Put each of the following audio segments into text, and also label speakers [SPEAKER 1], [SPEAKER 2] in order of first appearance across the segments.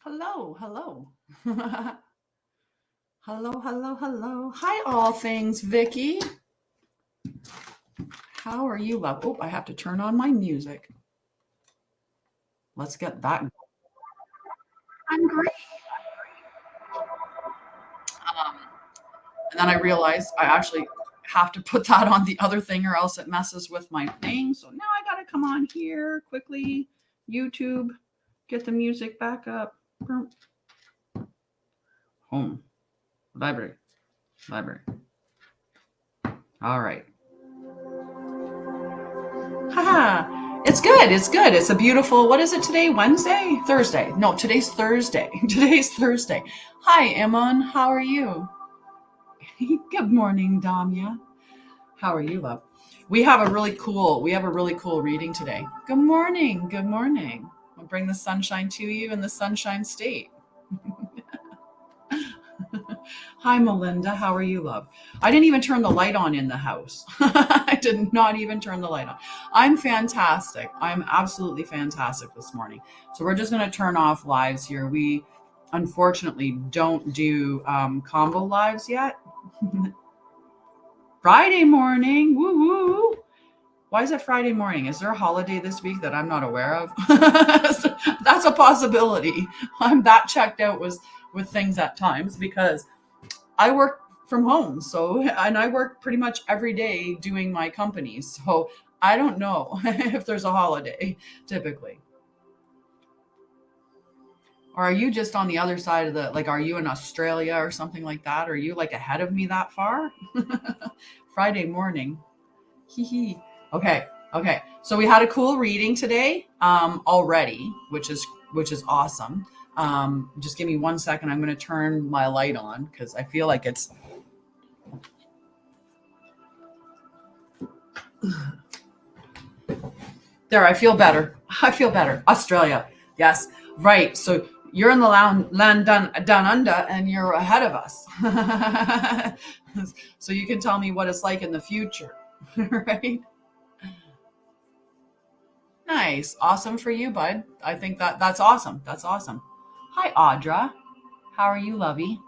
[SPEAKER 1] Hello, hello. Hello, hello, hello. Hi, all things Vicky. How are you, love? Oh, I have to turn on my music. Let's get that. I'm great. Um, and then I realized I actually have to put that on the other thing or else it messes with my thing. So now I got to come on here quickly. YouTube, get the music back up. Home, library, library. All right. Haha. It's good. It's good. It's a beautiful, what is it today? Wednesday? Thursday. No, today's Thursday. Today's Thursday. Hi, Emon. How are you? Good morning, Damya. How are you, love? We have a really cool reading today. Good morning. Good morning. I'll bring the sunshine to you in the sunshine state. Hi, Melinda. How are you, love? I didn't even turn the light on in the house. I did not even turn the light on. I'm fantastic. I'm absolutely fantastic this morning. So we're just going to turn off lives here. We unfortunately don't do combo lives yet. Friday morning. Woo woo. Why is it Friday morning? Is there a holiday this week that I'm not aware of? That's a possibility. I'm that checked out with things at times because I work from home. And I work pretty much every day doing my company. So I don't know if there's a holiday typically. Or are you just on the other side of are you in Australia or something like that? Are you like ahead of me that far? Friday morning. Hee hee. Okay. Okay. So we had a cool reading today already, which is awesome. Just give me 1 second. I'm going to turn my light on because I feel like it's there. I feel better. I feel better. Australia. Yes. Right. So you're in the land down under and you're ahead of us. So you can tell me what it's like in the future. Right. Nice. Awesome for you, bud. I think that's awesome. That's awesome. Hi, Audra. How are you, lovey?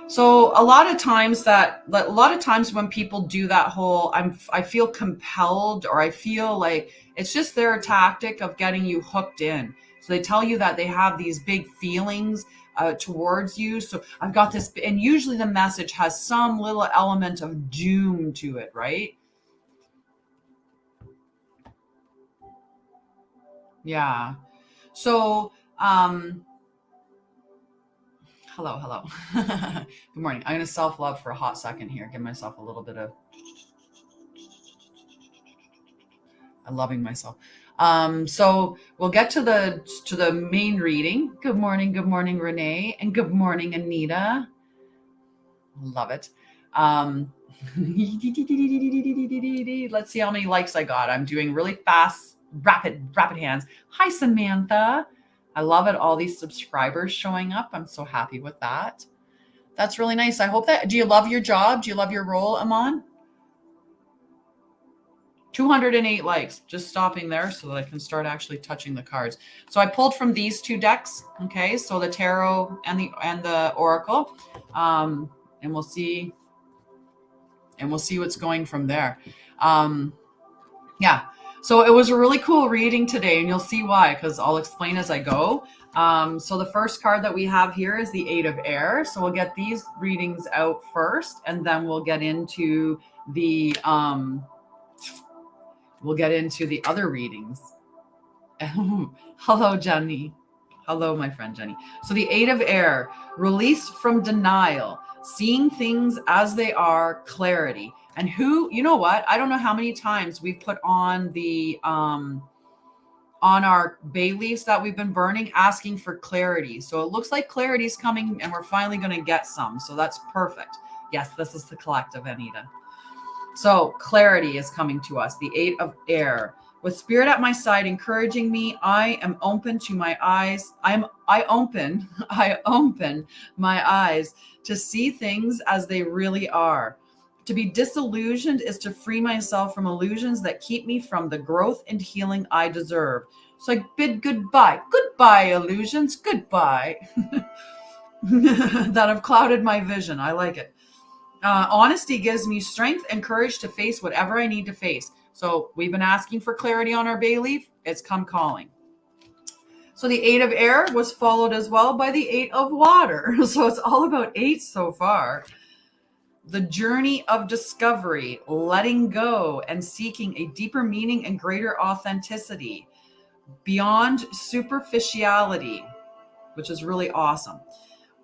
[SPEAKER 1] So a lot of times when people do that whole I feel compelled or I feel like it's just their tactic of getting you hooked in. So they tell you that they have these big feelings towards you. So I've got this, and usually the message has some little element of doom to it, right? Yeah. So hello, hello. Good morning. I'm going to self-love for a hot second here. Give myself a little bit of loving myself. So we'll get to the main reading. Good morning, Renee, and good morning, Anita. Love it. Let's see how many likes I got. I'm doing really fast, rapid hands. Hi, Samantha. I love it. All these subscribers showing up. I'm so happy with that. That's really nice. I hope that. Do you love your job? Do you love your role, Amon? 208 likes, just stopping there so that I can start actually touching the cards. So I pulled from these two decks. Okay. So the tarot and the oracle. And we'll see what's going from there. Yeah. So it was a really cool reading today, and you'll see why, because I'll explain as I go. So the first card that we have here is the Eight of Air. So we'll get these readings out first, and then we'll get into the other readings. Hello, Jenny. Hello, my friend Jenny. So the Eight of Air, release from denial, seeing things as they are, clarity. And you know what? I don't know how many times we've put on on our bay leaves that we've been burning, asking for clarity. So it looks like clarity is coming and we're finally going to get some. So that's perfect. Yes, this is the collective, Anita. So clarity is coming to us, the Eight of Air. With spirit at my side, encouraging me, I am open to my eyes. I open my eyes to see things as they really are. To be disillusioned is to free myself from illusions that keep me from the growth and healing I deserve. So I bid goodbye. Goodbye, illusions. Goodbye. That have clouded my vision. I like it. Honesty gives me strength and courage to face whatever I need to face. So we've been asking for clarity on our bay leaf. It's come calling. So the 8 of air was followed as well by the 8 of water. So it's all about 8 so far. The journey of discovery, letting go and seeking a deeper meaning and greater authenticity beyond superficiality, which is really awesome.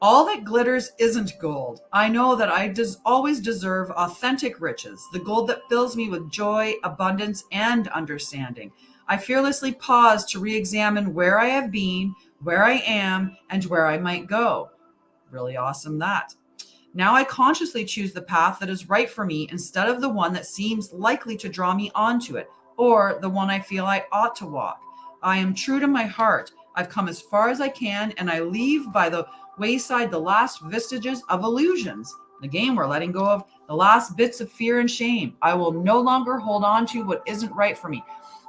[SPEAKER 1] All that glitters isn't gold. I know that I always deserve authentic riches, the gold that fills me with joy, abundance, and understanding. I fearlessly pause to re-examine where I have been, where I am, and where I might go. Really awesome that. Now I consciously choose the path that is right for me instead of the one that seems likely to draw me onto it, or the one I feel I ought to walk. I am true to my heart. I've come as far as I can, and I leave by the wayside the last vestiges of illusions. The game we're letting go of the last bits of fear and shame. I will no longer hold on to what isn't right for me.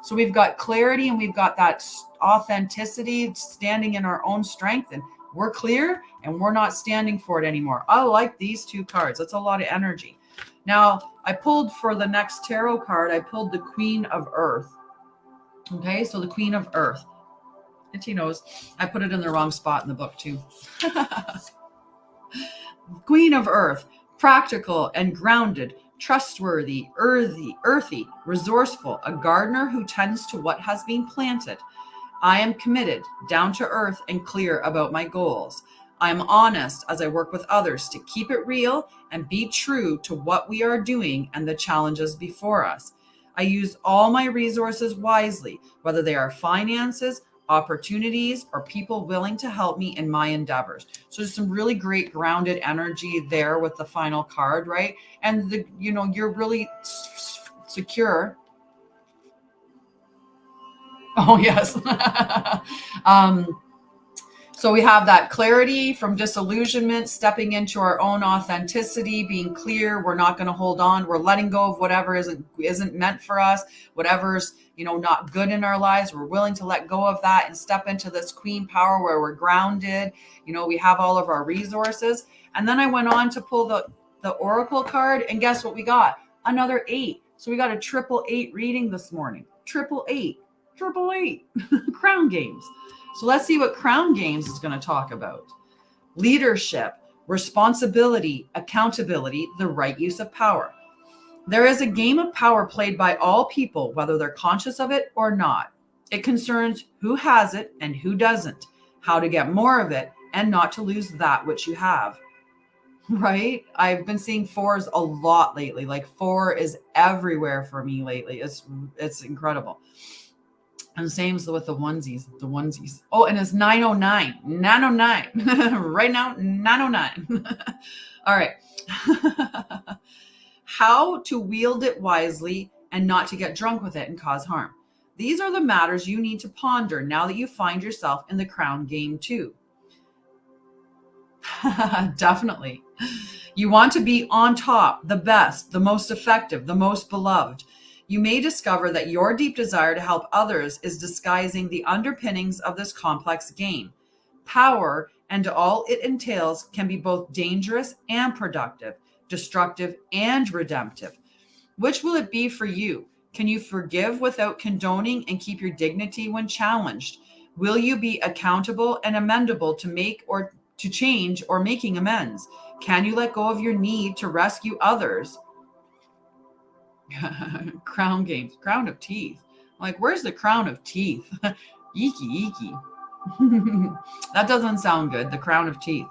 [SPEAKER 1] So we've got clarity and we've got that authenticity, standing in our own strength, and we're clear and we're not standing for it anymore. I like these two cards. That's a lot of energy. Now, I pulled for the next tarot card, I pulled the Queen of Earth. Okay, so the Queen of Earth. Itchy nose. I put it in the wrong spot in the book too. Queen of Earth, practical and grounded, trustworthy, earthy, resourceful, a gardener who tends to what has been planted. I am committed, down to earth, and clear about my goals. I am honest as I work with others to keep it real and be true to what we are doing and the challenges before us. I use all my resources wisely, whether they are finances, opportunities, or people willing to help me in my endeavors. So there's some really great grounded energy there with the final card, right? And you're really secure. Oh, yes. So we have that clarity from disillusionment, stepping into our own authenticity, being clear. We're not going to hold on. We're letting go of whatever isn't meant for us, whatever's, not good in our lives. We're willing to let go of that and step into this queen power where we're grounded. We have all of our resources. And then I went on to pull the oracle card, and guess what we got? Another 8. So we got a 888 reading this morning. 888. Crown games. So let's see what Crown Games is going to talk about. Leadership, responsibility, accountability, the right use of power. There is a game of power played by all people, whether they're conscious of it or not. It concerns who has it and who doesn't, how to get more of it and not to lose that which you have. Right? I've been seeing 4s a lot lately. Like 4 is everywhere for me lately. It's incredible. And same as with the onesies. Oh, and it's 909. 909. Right now, 909. All right. How to wield it wisely and not to get drunk with it and cause harm. These are the matters you need to ponder now that you find yourself in the crown game too. Definitely. You want to be on top, the best, the most effective, the most beloved. You may discover that your deep desire to help others is disguising the underpinnings of this complex game. Power and all it entails can be both dangerous and productive, destructive and redemptive. Which will it be for you? Can you forgive without condoning and keep your dignity when challenged? Will you be accountable and amendable to make or to change or making amends? Can you let go of your need to rescue others? Crown games, crown of teeth. Like, where's the crown of teeth? Eeky. That doesn't sound good. The crown of teeth.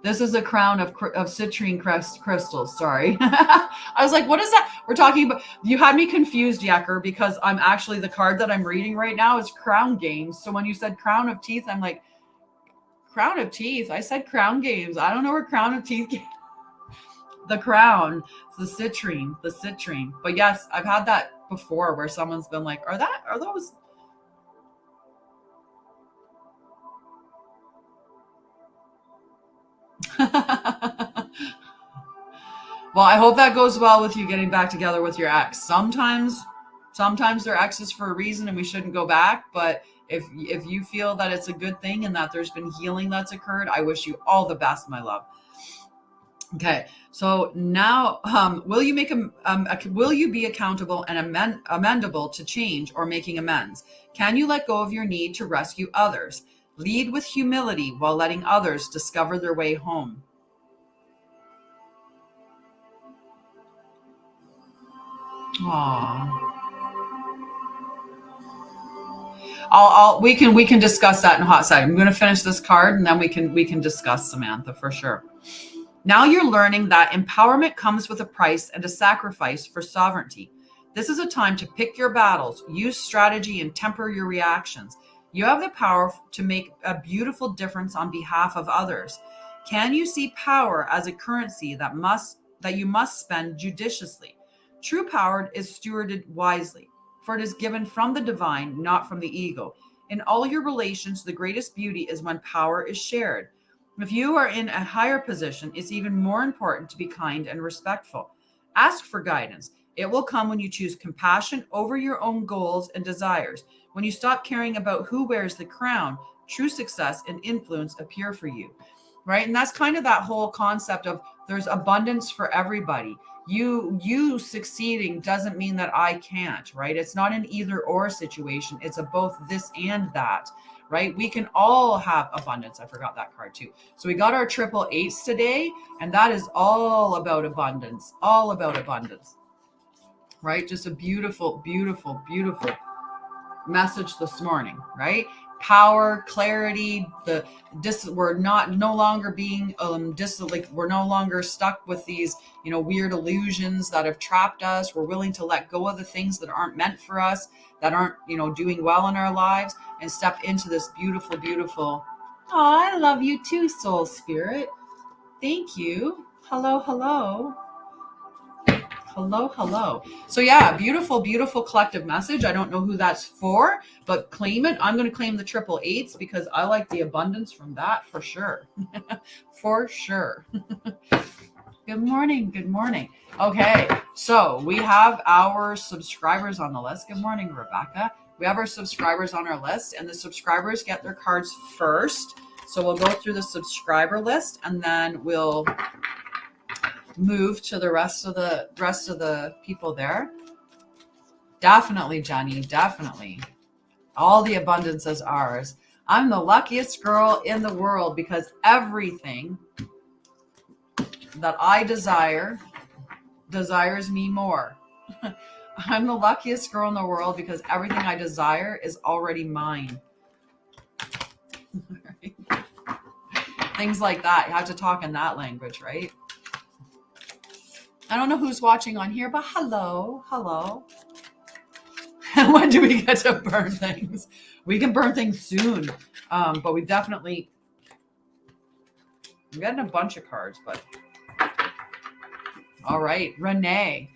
[SPEAKER 1] This is a crown of citrine crystals. Sorry. I was like, what is that? We're talking about, you had me confused, Yecker, because I'm actually, the card that I'm reading right now is crown games. So when you said crown of teeth, I'm like, crown of teeth. I said crown games. I don't know where crown of teeth came. The crown, the citrine. But yes, I've had that before where someone's been like, are those? Well, I hope that goes well with you getting back together with your ex. Sometimes their ex is for a reason and we shouldn't go back. But if you feel that it's a good thing and that there's been healing that's occurred, I wish you all the best, my love. Okay, so now, will you will you be accountable and amendable to change or making amends? Can you let go of your need to rescue others? Lead with humility while letting others discover their way home. Aww. We can discuss that in hot side. I'm going to finish this card and then we can discuss, Samantha, for sure. Now you're learning that empowerment comes with a price and a sacrifice for sovereignty. This is a time to pick your battles, use strategy, and temper your reactions. You have the power to make a beautiful difference on behalf of others. Can you see power as a currency that you must spend judiciously? True power is stewarded wisely, for it is given from the divine, not from the ego. In all your relations, the greatest beauty is when power is shared. If you are in a higher position, it's even more important to be kind and respectful. Ask for guidance. It will come when you choose compassion over your own goals and desires. When you stop caring about who wears the crown, true success and influence appear for you, right? And that's kind of that whole concept of there's abundance for everybody. You succeeding doesn't mean that I can't, right? It's not an either or situation. It's a both this and that, right? We can all have abundance. I forgot that card too. So we got our 888s today, and that is all about abundance, right? Just a beautiful, beautiful, beautiful message this morning, right? Power, clarity, we're no longer being we're no longer stuck with these, weird illusions that have trapped us. We're willing to let go of the things that aren't meant for us, that aren't, doing well in our lives, and step into this beautiful, beautiful. Oh, I love you too, soul spirit. Thank you. Hello, hello. Hello, hello. So yeah, beautiful, beautiful collective message. I don't know who that's for, but claim it. I'm going to claim the 888s because I like the abundance from that for sure. For sure. Good morning. Good morning. Okay. So we have our subscribers on the list. Good morning, Rebecca. We have our subscribers on our list, and the subscribers get their cards first. So we'll go through the subscriber list and then we'll move to the rest of the people there. Definitely, Jenny, definitely. All the abundance is ours. I'm the luckiest girl in the world because everything that I desires me more. I'm the luckiest girl in the world because everything I desire is already mine. Things like that. You have to talk in that language, right? I don't know who's watching on here, but hello. When do we get to burn things? We can burn things soon, but I'm getting a bunch of cards, but all right. Renee,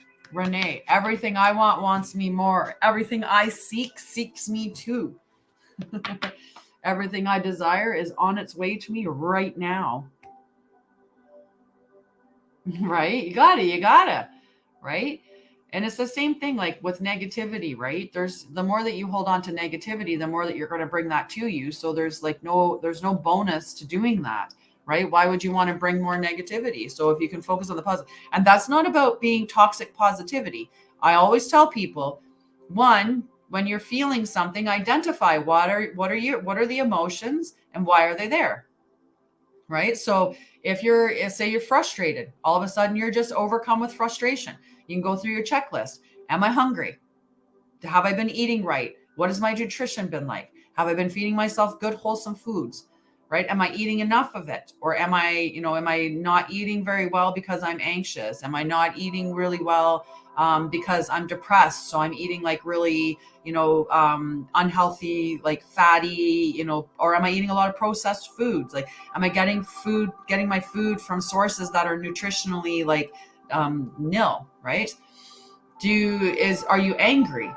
[SPEAKER 1] everything I want wants me more. Everything I seek seeks me too. Everything I desire is on its way to me right now. Right? You gotta, right? And it's the same thing like with negativity, right? The more that you hold on to negativity, the more that you're going to bring that to you. So there's no bonus to doing that, right? Why would you want to bring more negativity? So if you can focus on the positive, and that's not about being toxic positivity. I always tell people, one, when you're feeling something, identify what are the emotions and why are they there? Right? So if say you're frustrated, all of a sudden you're just overcome with frustration. You can go through your checklist. Am I hungry? Have I been eating right? What has my nutrition been like? Have I been feeding myself good, wholesome foods? Right? Am I eating enough of it? Or am I not eating very well because I'm anxious? Am I not eating really well because I'm depressed? So I'm eating like really, unhealthy, like fatty, or am I eating a lot of processed foods? Like, am I getting my food from sources that are nutritionally like nil, right? Are you angry?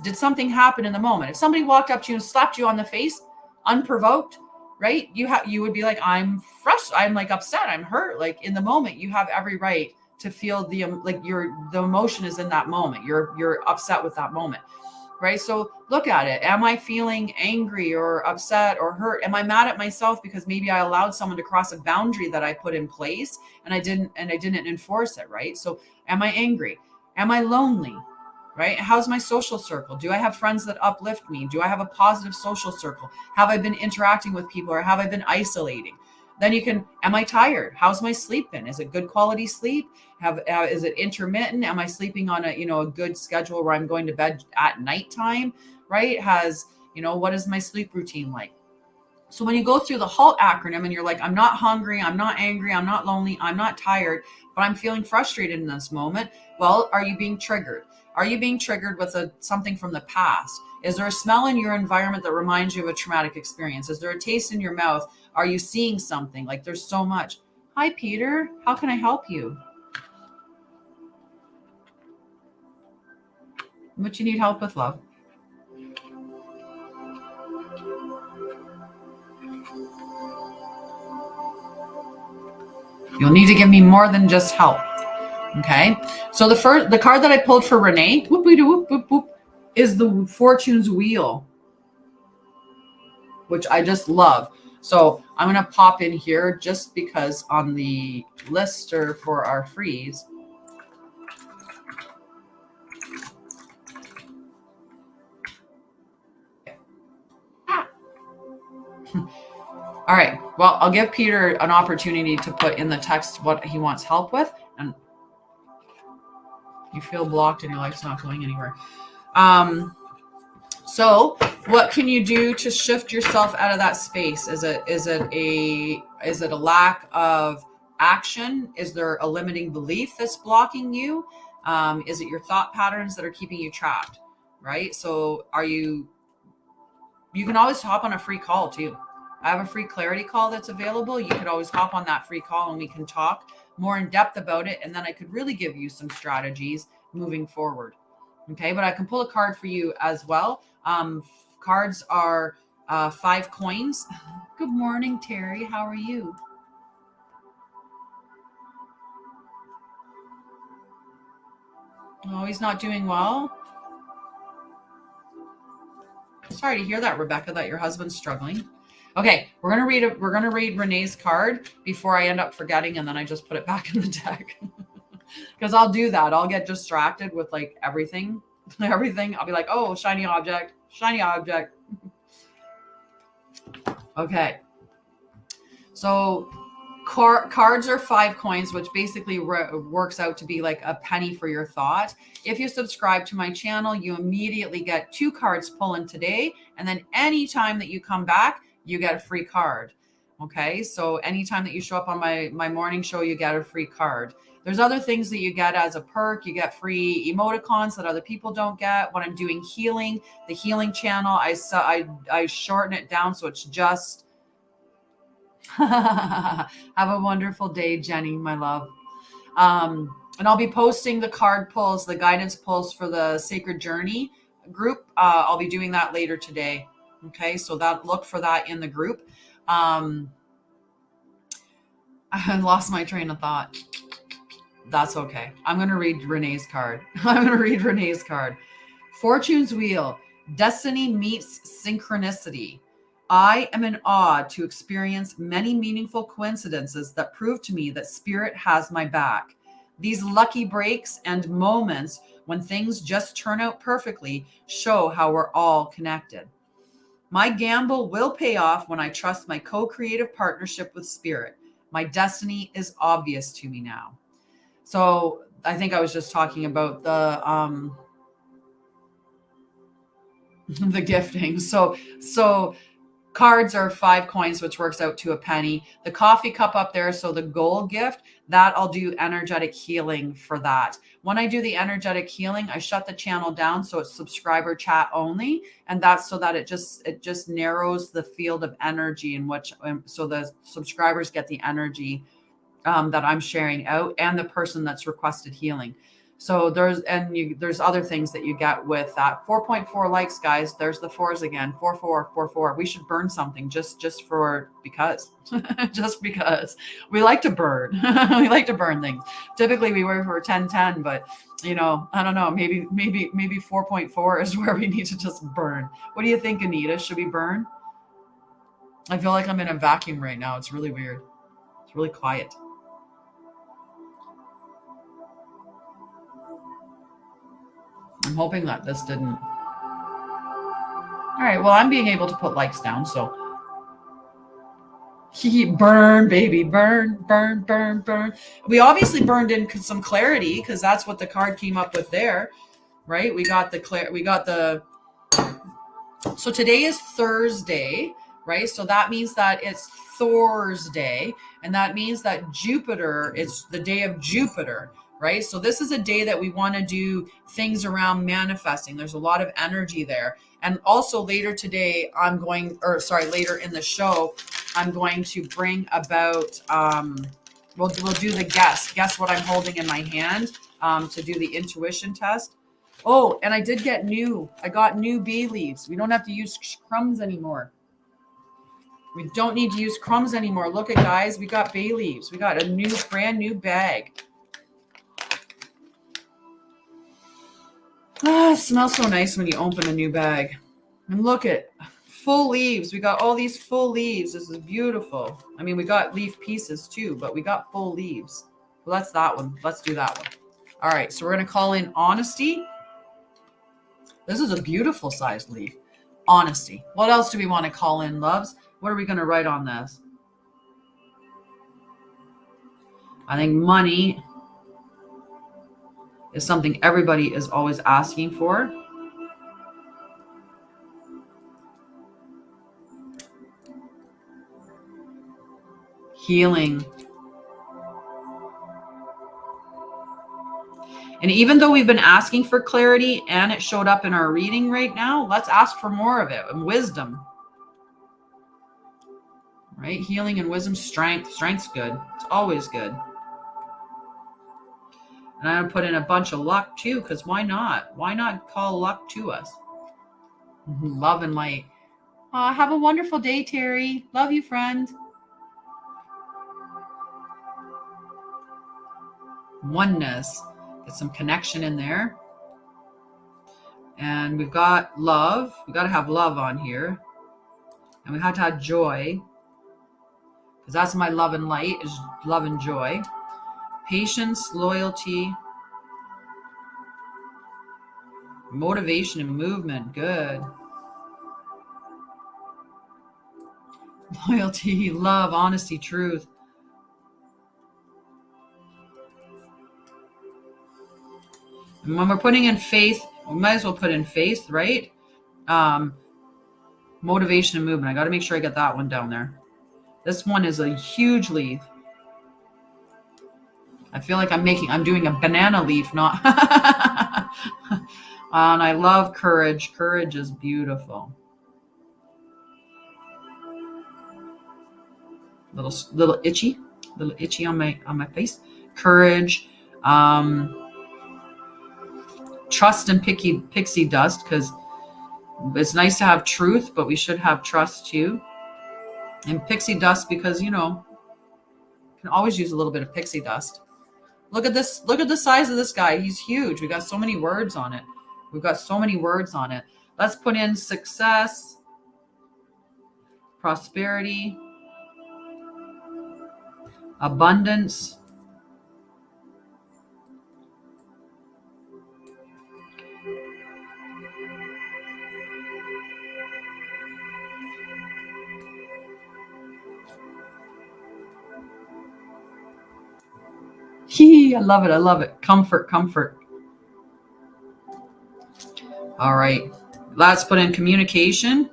[SPEAKER 1] Did something happen in the moment? If somebody walked up to you and slapped you on the face unprovoked, right? You would be like, I'm frustrated. I'm like upset. I'm hurt. Like in the moment, you have every right to feel the emotion is in that moment. You're upset with that moment, right? So look at it. Am I feeling angry or upset or hurt? Am I mad at myself because maybe I allowed someone to cross a boundary that I put in place and I didn't enforce it, right? So am I angry? Am I lonely? Right? How's my social circle? Do I have friends that uplift me? Do I have a positive social circle? Have I been interacting with people or have I been isolating? Then am I tired? How's my sleep been? Is it good quality sleep? Is it intermittent? Am I sleeping on a good schedule where I'm going to bed at nighttime? Right? What is my sleep routine like? So when you go through the HALT acronym and you're like, I'm not hungry, I'm not angry, I'm not lonely, I'm not tired, but I'm feeling frustrated in this moment. Well, are you being triggered? Are you being triggered with something from the past? Is there a smell in your environment that reminds you of a traumatic experience? Is there a taste in your mouth? Are you seeing something? Like there's so much. Hi, Peter. How can I help you? What you need help with, love? You'll need to give me more than just help. Okay. So the card that I pulled for Renee, whoop, whoop, whoop, whoop, is the Fortune's Wheel, which I just love. So I'm going to pop in here just because on the lister for our freeze. All right. Well, I'll give Peter an opportunity to put in the text what he wants help with. And you feel blocked and your life's not going anywhere. So what can you do to shift yourself out of that space? Is it a lack of action? Is there a limiting belief that's blocking you? Is it your thought patterns that are keeping you trapped? Right? So you can always hop on a free call too. I have a free clarity call that's available. You could always hop on that free call and we can talk more in depth about it. And then I could really give you some strategies moving forward. Okay. But I can pull a card for you as well. Cards are 5 coins. Good morning, Terry. How are you? Oh, he's not doing well. Sorry to hear that, Rebecca, that your husband's struggling. Okay, we're gonna read Renee's card before I end up forgetting, and then I just put it back in the deck. Because I'll do that. I'll get distracted with like everything. I'll be like, oh, shiny object. Okay. So cards are 5 coins, which basically works out to be like a penny for your thought. If you subscribe to my channel, you immediately get 2 cards pulling today. And then anytime that you come back, you get a free card. Okay. So anytime that you show up on my morning show, you get a free card. There's other things that you get as a perk. You get free emoticons that other people don't get. When I'm doing healing, the healing channel, I shorten it down. So it's just, have a wonderful day, Jenny, my love. And I'll be posting the card pulls, the guidance pulls for the Sacred Journey group. I'll be doing that later today. Okay, so look for that in the group. I lost my train of thought. That's okay. I'm going to read Renee's card. Fortune's Wheel. Destiny meets synchronicity. I am in awe to experience many meaningful coincidences that prove to me that Spirit has my back. These lucky breaks and moments when things just turn out perfectly show how we're all connected. My gamble will pay off when I trust my co-creative partnership with Spirit. My destiny is obvious to me now. So I think I was just talking about the gifting. So cards are 5 coins, which works out to a penny. The coffee cup up there, so the gold gift, that I'll do energetic healing for that. When I do the energetic healing, I shut the channel down so it's subscriber chat only, and that's so that it just narrows the field of energy in which, so the subscribers get the energy that I'm sharing out and the person that's requested healing. So there's other things that you get with that. 4.4 likes, guys. There's the fours again. 4. We should burn something just for because. Just because. We like to burn. We like to burn things. Typically we work for 10, but you know, I don't know, maybe 4.4 is where we need to just burn. What do you think, Anita? Should we burn? I feel like I'm in a vacuum right now. It's really weird. It's really quiet. I'm hoping that this didn't. All right. Well, I'm being able to put likes down. So burn, baby, burn. We obviously burned in some clarity because that's what the card came up with there, right? We got the. So today is Thursday, right? So that means that it's Thursday, and that means that Jupiter, it's the day of Jupiter, right? So this is a day that we want to do things around manifesting. There's a lot of energy there. And also later today, later in the show, I'm going to bring about, we'll do the guess what I'm holding in my hand to do the intuition test. Oh, and I got new bay leaves. We don't have to use crumbs anymore. We don't need to use crumbs anymore. Look at guys, we got bay leaves. We got a brand new bag. Ah, it smells so nice when you open a new bag. And look at full leaves. We got all these full leaves. This is beautiful. I mean, we got leaf pieces too, but we got full leaves. Well, that's that one. Let's do that one. All right, so we're going to call in honesty. This is a beautiful sized leaf. Honesty. What else do we want to call in, loves? What are we going to write on this? I think money is something everybody is always asking for. Healing. And even though we've been asking for clarity and it showed up in our reading right now, let's ask for more of it. And wisdom. Right? Healing and wisdom, strength. Strength's good. It's always good. And I'm going to put in a bunch of luck too, because why not? Why not call luck to us? Love and light. Have a wonderful day, Terry. Love you, friend. Oneness. Get some connection in there. And we've got love. We got to have love on here. And we have to have joy. Because that's my love and light, is love and joy. Patience, loyalty, motivation and movement. Good. Loyalty, love, honesty, truth. And when we're putting in faith, we might as well put in faith, right? Motivation and movement. I got to make sure I get that one down there. This one is a huge leaf. I feel like I'm doing a banana leaf, not. And I love courage. Courage is beautiful. Little itchy on my face. Courage. Trust and pixie dust, because it's nice to have truth, but we should have trust too. And pixie dust, because you can always use a little bit of pixie dust. Look at this. Look at the size of this guy. He's huge. We got so many words on it. Let's put in success, prosperity, abundance, I love it. Comfort. All right. Let's put in communication,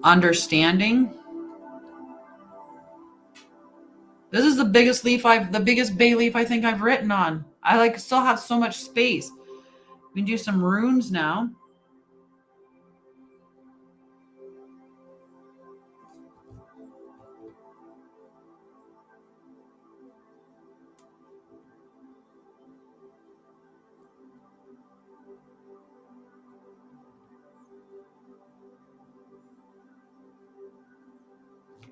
[SPEAKER 1] understanding. This is the biggest bay leaf I think I've written on. I still have so much space. We can do some runes now.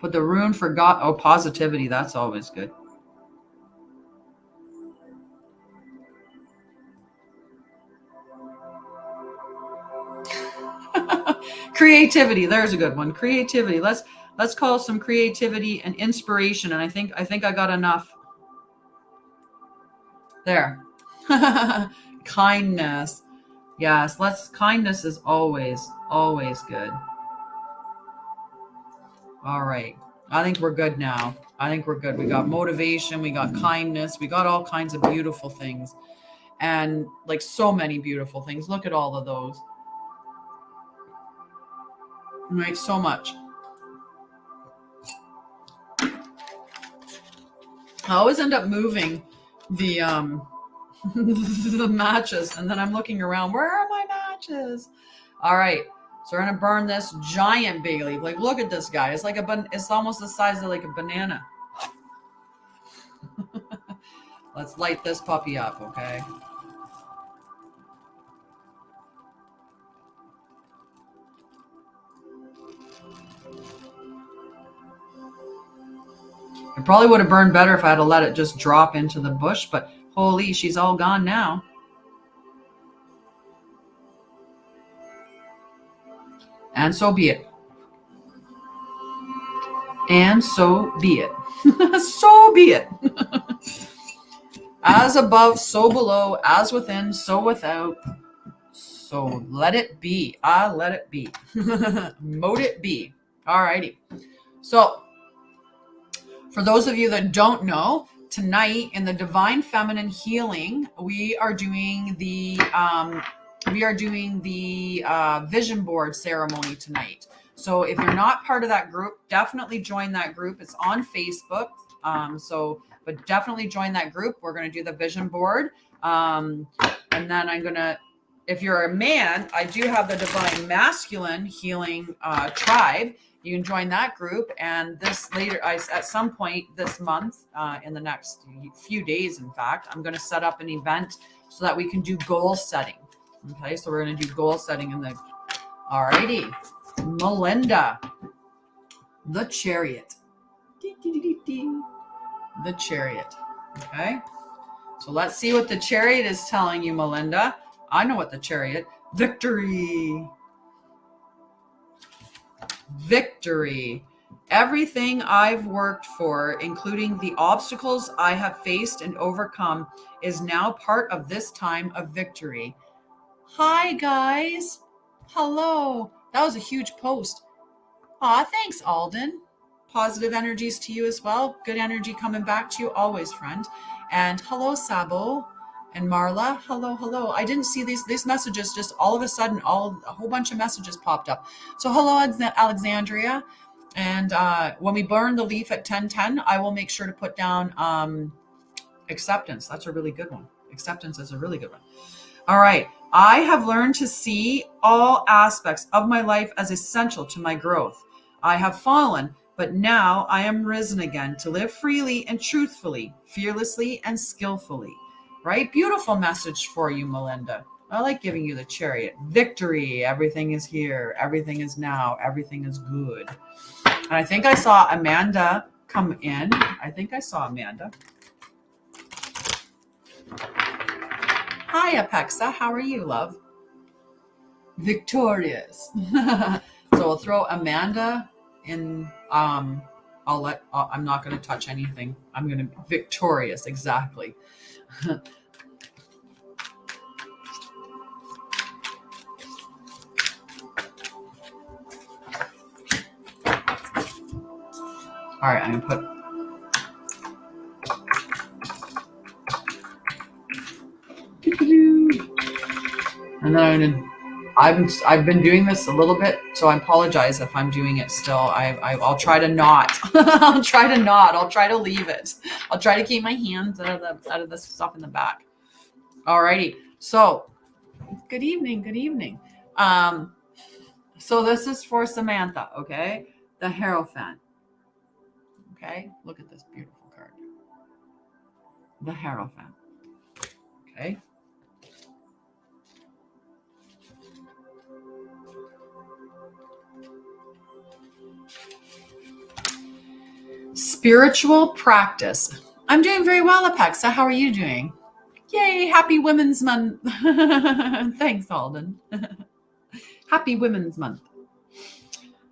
[SPEAKER 1] Put the rune for God. Oh, positivity. That's always good. Creativity. There's a good one. Creativity. Let's call some creativity and inspiration. And I think I got enough. There. Kindness. Yes, kindness is always good. All right. I think we're good now. I think we're good. We got motivation, we got kindness, we got all kinds of beautiful things. And like so many beautiful things. Look at all of those. Right, so much. I always end up moving the the matches, and then I'm looking around. Where are my matches? All right, so we're gonna burn this giant bay leaf. Like, look at this guy. It's like it's almost the size of like a banana. Let's light this puppy up, okay? It probably would have burned better if I had to let it just drop into the bush, but holy, she's all gone now. And so be it. And so be it. So be it. As above, so below, as within, so without. So let it be. Let it be. Mote it be. All righty. So for those of you that don't know, tonight in the Divine Feminine Healing, we are doing the vision board ceremony tonight. So if you're not part of that group, definitely join that group. It's on Facebook. But definitely join that group. We're going to do the vision board. And then if you're a man, I do have the Divine Masculine Healing Tribe. You can join that group. And this later, at some point this month, in the next few days, in fact, I'm going to set up an event so that we can do goal setting. Okay, so we're going to do goal setting in the. Alrighty, Melinda, the Chariot. The Chariot. Okay, so let's see what the Chariot is telling you, Melinda. I know what the Chariot. Victory. Victory. Everything I've worked for, including the obstacles I have faced and overcome, is now part of this time of victory. Hi, guys. Hello. That was a huge post. Aw, thanks, Alden. Positive energies to you as well. Good energy coming back to you always, friend. And hello, Sabo and Marla. Hello. I didn't see these messages. Just all of a sudden, a whole bunch of messages popped up. So hello, Alexandria. And when we burn the leaf at 10:10, I will make sure to put down acceptance. That's a really good one. Acceptance is a really good one. All right. I have learned to see all aspects of my life as essential to my growth. I have fallen, but now I am risen again to live freely and truthfully, fearlessly and skillfully. Right? Beautiful message for you, Melinda. I like giving you the Chariot. Victory. Everything is here. Everything is now. Everything is good. And I think I saw Amanda come in. Amanda. Hi, Apexa. How are you, love? Victorious. So we'll throw Amanda in. I'm not going to touch anything. I'm going to victorious. Exactly. All right, I'm going to put. And then I've been doing this a little bit, so I apologize if I'm doing it still. I'll try to not. I'll try to not. I'll try to leave it. I'll try to keep my hands out of the stuff in the back. Alrighty. So, good evening. So this is for Samantha. Okay, the Hierophant. Okay, look at this beautiful card. The Hierophant. Okay. Spiritual practice. I'm doing very well, Apexa. How are you doing? Yay, happy Women's Month. Thanks, Alden. Happy Women's Month.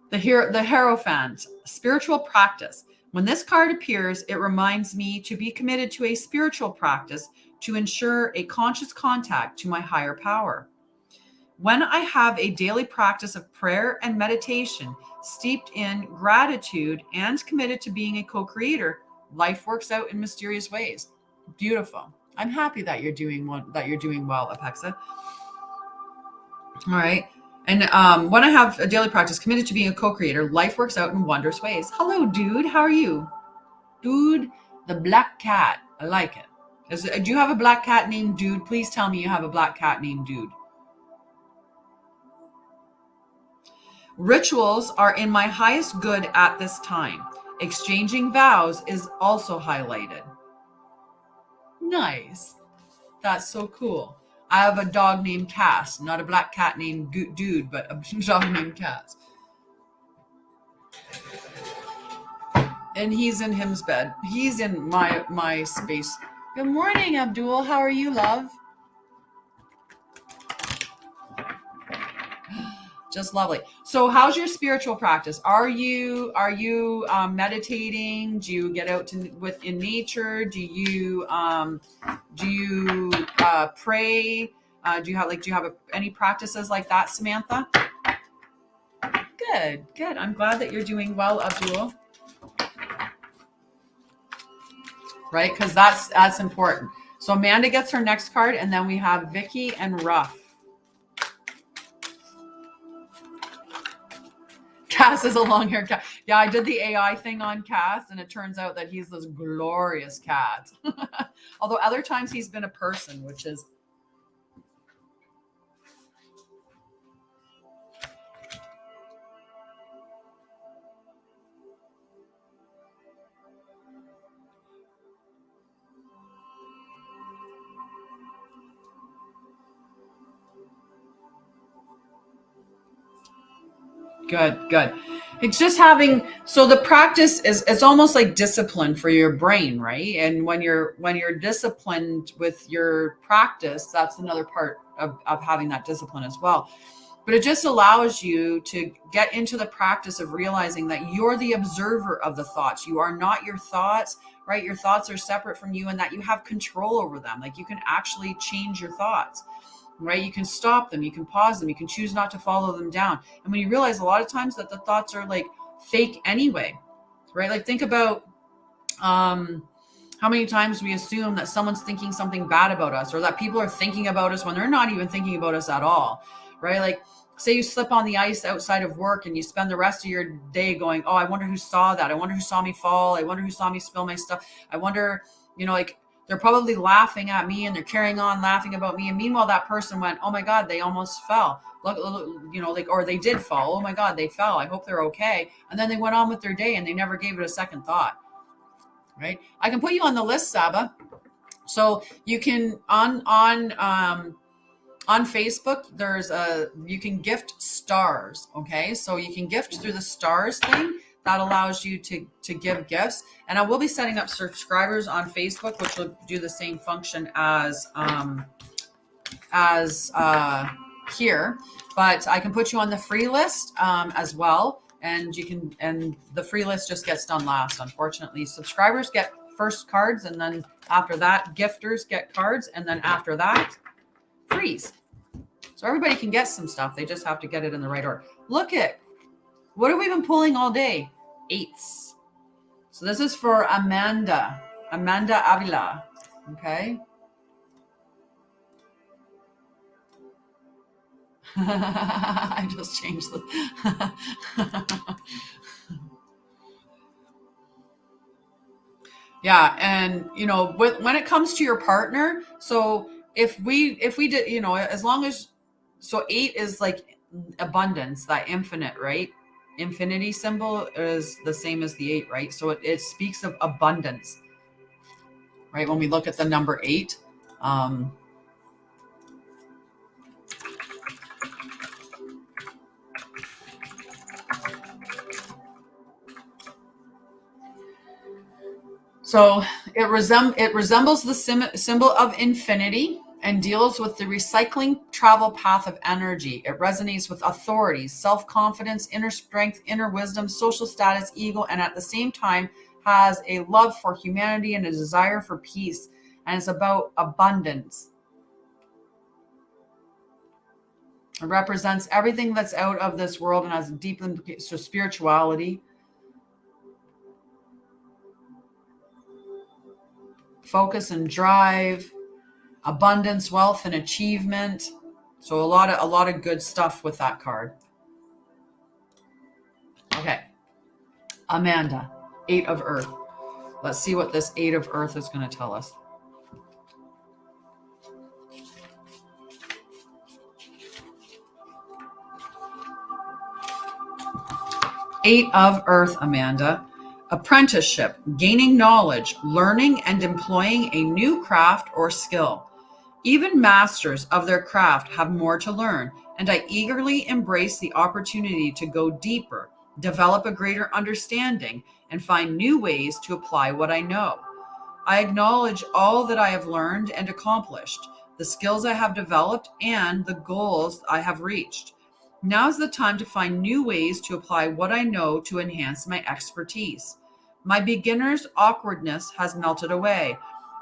[SPEAKER 1] The Hierophant. Spiritual practice. When this card appears, it reminds me to be committed to a spiritual practice to ensure a conscious contact to my higher power. When I have a daily practice of prayer and meditation, steeped in gratitude and committed to being a co-creator, life works out in mysterious ways. Beautiful. I'm happy that you're doing well, Apexa. All right. And when I have a daily practice committed to being a co-creator, life works out in wondrous ways. Hello, dude. How are you? Dude, the black cat. I like it. Do you have a black cat named Dude? Please tell me you have a black cat named Dude. Rituals are in my highest good at this time. Exchanging vows is also highlighted. Nice. That's so cool. I have a dog named Cass, not a black cat named Dude, but a dog named Cass. And he's in him's bed. He's in my space. Good morning, Abdul. How are you, love? Just lovely. So how's your spiritual practice? Are you meditating? Do you get out in nature? Do you pray? Do you have any practices like that, Samantha? Good. I'm glad that you're doing well, Abdul. Right? Because that's important. So Amanda gets her next card, and then we have Vicky and Ruff. Cass is a long-haired cat. Yeah, I did the AI thing on Cass, and it turns out that he's this glorious cat. Although other times he's been a person, which is... Good. It's just so the practice it's almost like discipline for your brain, right? And when you're disciplined with your practice, that's another part of having that discipline as well. But it just allows you to get into the practice of realizing that you're the observer of the thoughts. You are not your thoughts, right? Your thoughts are separate from you, and that you have control over them. Like you can actually change your thoughts. Right? You can stop them. You can pause them. You can choose not to follow them down. And when you realize a lot of times that the thoughts are like fake anyway, right? Like think about how many times we assume that someone's thinking something bad about us, or that people are thinking about us when they're not even thinking about us at all, right? Like say you slip on the ice outside of work and you spend the rest of your day going, oh, I wonder who saw that. I wonder who saw me fall. I wonder who saw me spill my stuff. I wonder, like, they're probably laughing at me and they're carrying on laughing about me. And meanwhile, that person went, oh my God, they almost fell. Look, or they did fall. Oh my God, they fell. I hope they're okay. And then they went on with their day and they never gave it a second thought, right? I can put you on the list, Saba. So you can, on Facebook, you can gift stars. Okay. So you can gift through the stars thing. That allows you to give gifts. And I will be setting up subscribers on Facebook, which will do the same function as here. But I can put you on the free list as well. And the free list just gets done last, unfortunately. Subscribers get first cards, and then after that, gifters get cards, and then after that, frees. So everybody can get some stuff. They just have to get it in the right order. What have we been pulling all day? 8s. So this is for Amanda Avila. Okay. I just changed the. Yeah. And, when it comes to your partner, so if we did, as long as, so 8 is like abundance, that infinite, right? Infinity symbol is the same as the 8, right? So it speaks of abundance, right? When we look at the number 8, So it resembles the symbol of infinity and deals with the recycling travel path of energy. It resonates with authority, self-confidence, inner strength, inner wisdom, social status, ego, and at the same time has a love for humanity and a desire for peace. And it's about abundance. It represents everything that's out of this world and has deep implications. So spirituality, focus and drive, abundance, wealth, and achievement. So a lot of good stuff with that card. Okay. Amanda, 8 of Earth. Let's see what this 8 of Earth is going to tell us. Eight of Earth, Amanda. Apprenticeship, gaining knowledge, learning and employing a new craft or skill. Even masters of their craft have more to learn, and I eagerly embrace the opportunity to go deeper, develop a greater understanding, and find new ways to apply what I know. I acknowledge all that I have learned and accomplished, the skills I have developed, and the goals I have reached. Now's the time to find new ways to apply what I know to enhance my expertise. My beginner's awkwardness has melted away,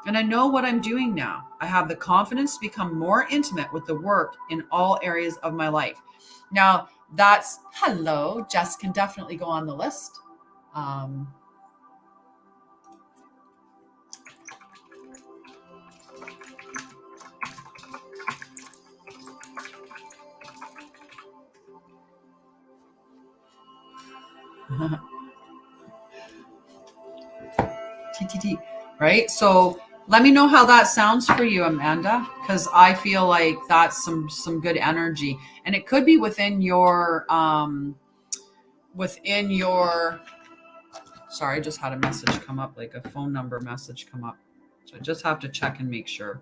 [SPEAKER 1] and I know what I'm doing now. I have the confidence to become more intimate with the work in all areas of my life. Now, that's hello. Jess can definitely go on the list. TTT, right? So let me know how that sounds for you, Amanda, because I feel like that's some good energy, and it could be within your sorry, I just had a message come up, like a phone number message come up, so I just have to check and make sure.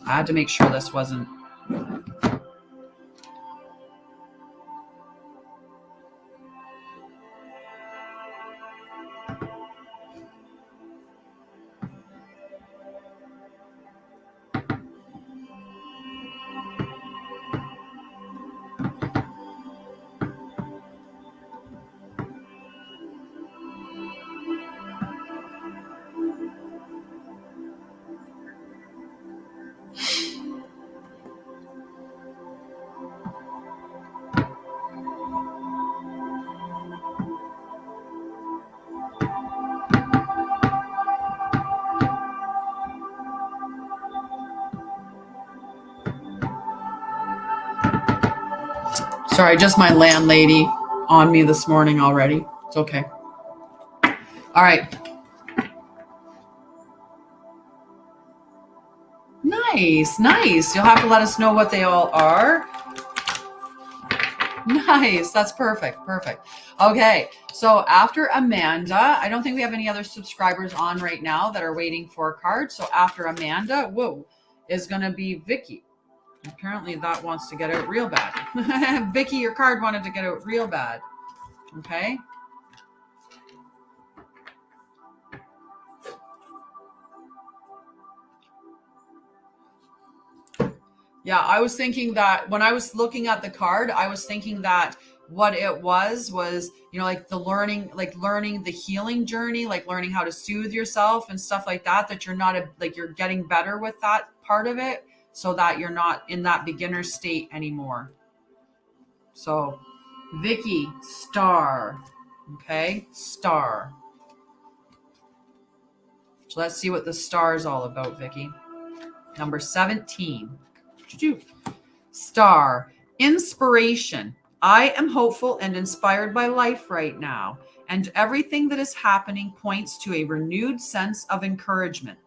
[SPEAKER 1] I had to make sure this wasn't. Sorry, just my landlady on me this morning already. It's okay. All right. Nice. You'll have to let us know what they all are. Nice. That's perfect. Okay. So after Amanda, I don't think we have any other subscribers on right now that are waiting for a card. So after Amanda, is going to be Vicky. Apparently that wants to get out real bad. Vicky, your card wanted to get out real bad. Okay. Yeah, I was thinking that when I was looking at the card, I was thinking that what it was, like learning the healing journey, like learning how to soothe yourself and stuff like that, that you're not you're getting better with that part of it so that you're not in that beginner state anymore. So Vicky, star. Okay, star. So let's see what the star is all about, Vicky. Number 17. Star, inspiration. I am hopeful and inspired by life right now, and everything that is happening points to a renewed sense of encouragement.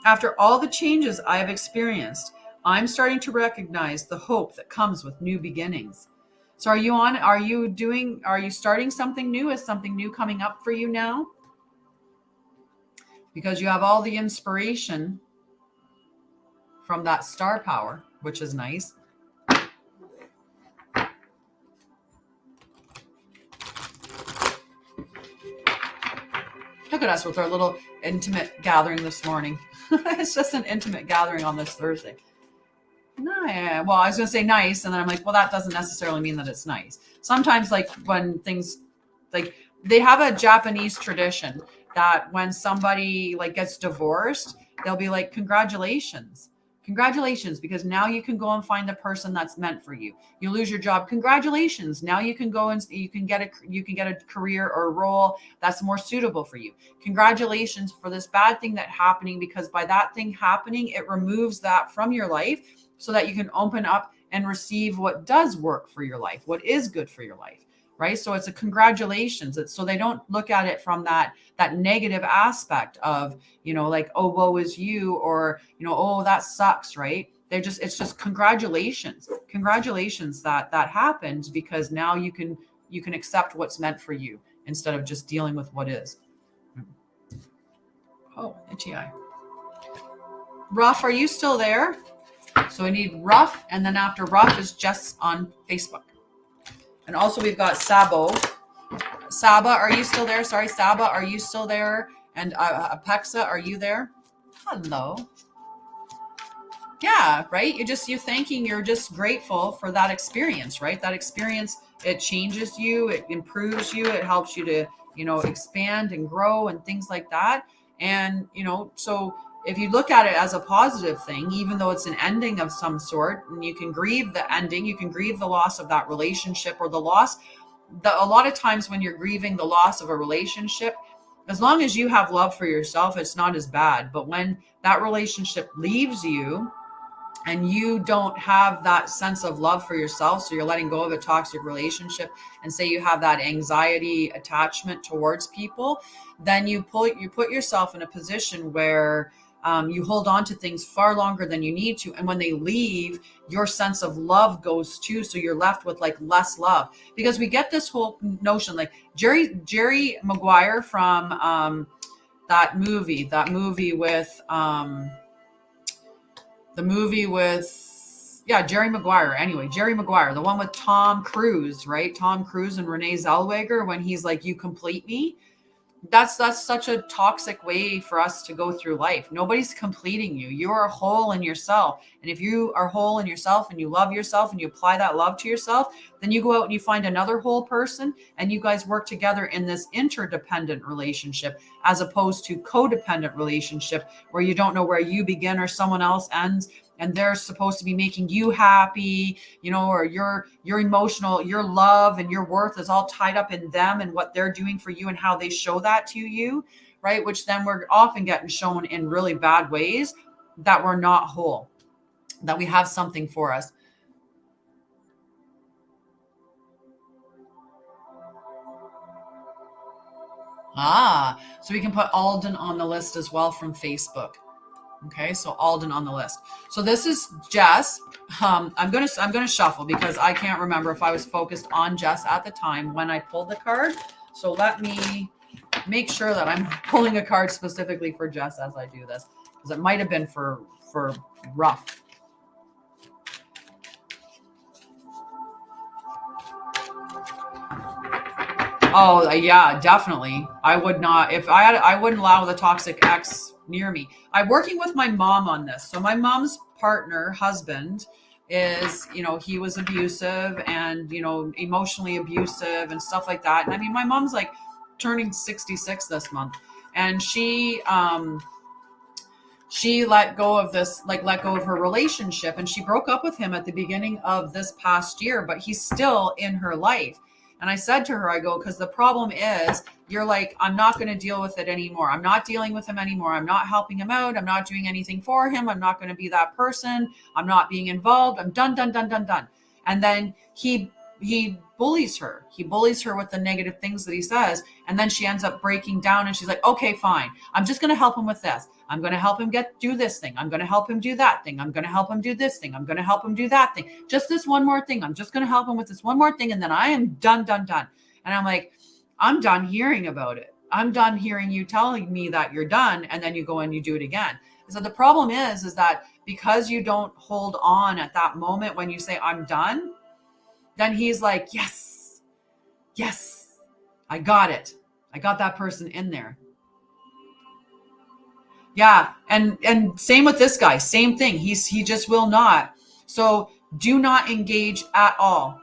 [SPEAKER 1] After all the changes I have experienced, I'm starting to recognize the hope that comes with new beginnings. So are you starting something new? Is something new coming up for you now? Because you have all the inspiration from that star power, which is nice. Look at at us with our little intimate gathering this morning. It's just an intimate gathering on this Thursday. Nah, well, I was going to say nice. And then I'm like, well, that doesn't necessarily mean that it's nice. Sometimes like when things like they have a Japanese tradition that when somebody like gets divorced, they'll be like, congratulations, because now you can go and find the person that's meant for you. You lose your job. Congratulations. Now you can go and you can get a career or a role that's more suitable for you. Congratulations for this bad thing that's happening, because by that thing happening, it removes that from your life so that you can open up and receive what does work for your life, what is good for your life. Right. So it's a congratulations. So they don't look at it from that negative aspect of, like, oh, woe is you, or, oh, that sucks. Right. It's just congratulations that happened, because now you can accept what's meant for you instead of just dealing with what is. Oh, itchy eye. Ruff, are you still there? So we need Ruff. And then after Ruff is Jess on Facebook. And also we've got Sabo. Saba, are you still there? Sorry, Saba, are you still there? And Apexa, are you there? Hello. Yeah, right? You're just grateful for that experience, right? That experience, it changes you, it improves you, it helps you to, expand and grow and things like that. And, so if you look at it as a positive thing, even though it's an ending of some sort, and you can grieve the ending, you can grieve the loss of that relationship or a lot of times when you're grieving the loss of a relationship, as long as you have love for yourself, it's not as bad. But when that relationship leaves you and you don't have that sense of love for yourself, so you're letting go of a toxic relationship, and say you have that anxiety attachment towards people, then you put yourself in a position where you hold on to things far longer than you need to. And when they leave, your sense of love goes too. So you're left with like less love, because we get this whole notion, like Jerry Maguire from that movie with Jerry Maguire. Anyway, Jerry Maguire, the one with Tom Cruise, right? Tom Cruise and Renee Zellweger, when he's like, you complete me. That's such a toxic way for us to go through life. Nobody's completing you. You are whole in yourself. And if you are whole in yourself and you love yourself and you apply that love to yourself, then you go out and you find another whole person and you guys work together in this interdependent relationship, as opposed to codependent relationship where you don't know where you begin or someone else ends. And they're supposed to be making you happy, or your emotional, your love and your worth is all tied up in them and what they're doing for you and how they show that to you, right? Which then we're often getting shown in really bad ways that we're not whole, that we have something for us. So we can put Alden on the list as well from Facebook. Okay, so Alden on the list. So this is Jess. I'm gonna shuffle because I can't remember if I was focused on Jess at the time when I pulled the card. So let me make sure that I'm pulling a card specifically for Jess as I do this, because it might have been for Ruff. Oh yeah, definitely. I would not, if I wouldn't allow the toxic ex near me. I'm working with my mom on this. So my mom's husband is, he was abusive and, emotionally abusive and stuff like that. And I mean, my mom's like turning 66 this month, and she let go of her relationship, and she broke up with him at the beginning of this past year, but he's still in her life. And I said to her, I go, because the problem is, you're like, I'm not going to deal with it anymore. I'm not dealing with him anymore. I'm not helping him out. I'm not doing anything for him. I'm not going to be that person. I'm not being involved. I'm done. And then he bullies her. He bullies her with the negative things that he says. And then she ends up breaking down, and she's like, okay, fine. I'm just going to help him with this. I'm going to help him do this thing. I'm going to help him do that thing. I'm going to help him do this thing. I'm going to help him do that thing. Just this one more thing. I'm just going to help him with this one more thing. And then I am done. And I'm like, I'm done hearing about it. I'm done hearing you telling me that you're done. And then you go and you do it again. So the problem is that because you don't hold on at that moment when you say, I'm done, then he's like, yes, I got it. I got that person in there. Yeah. And same with this guy, same thing. He just will not. So do not engage at all.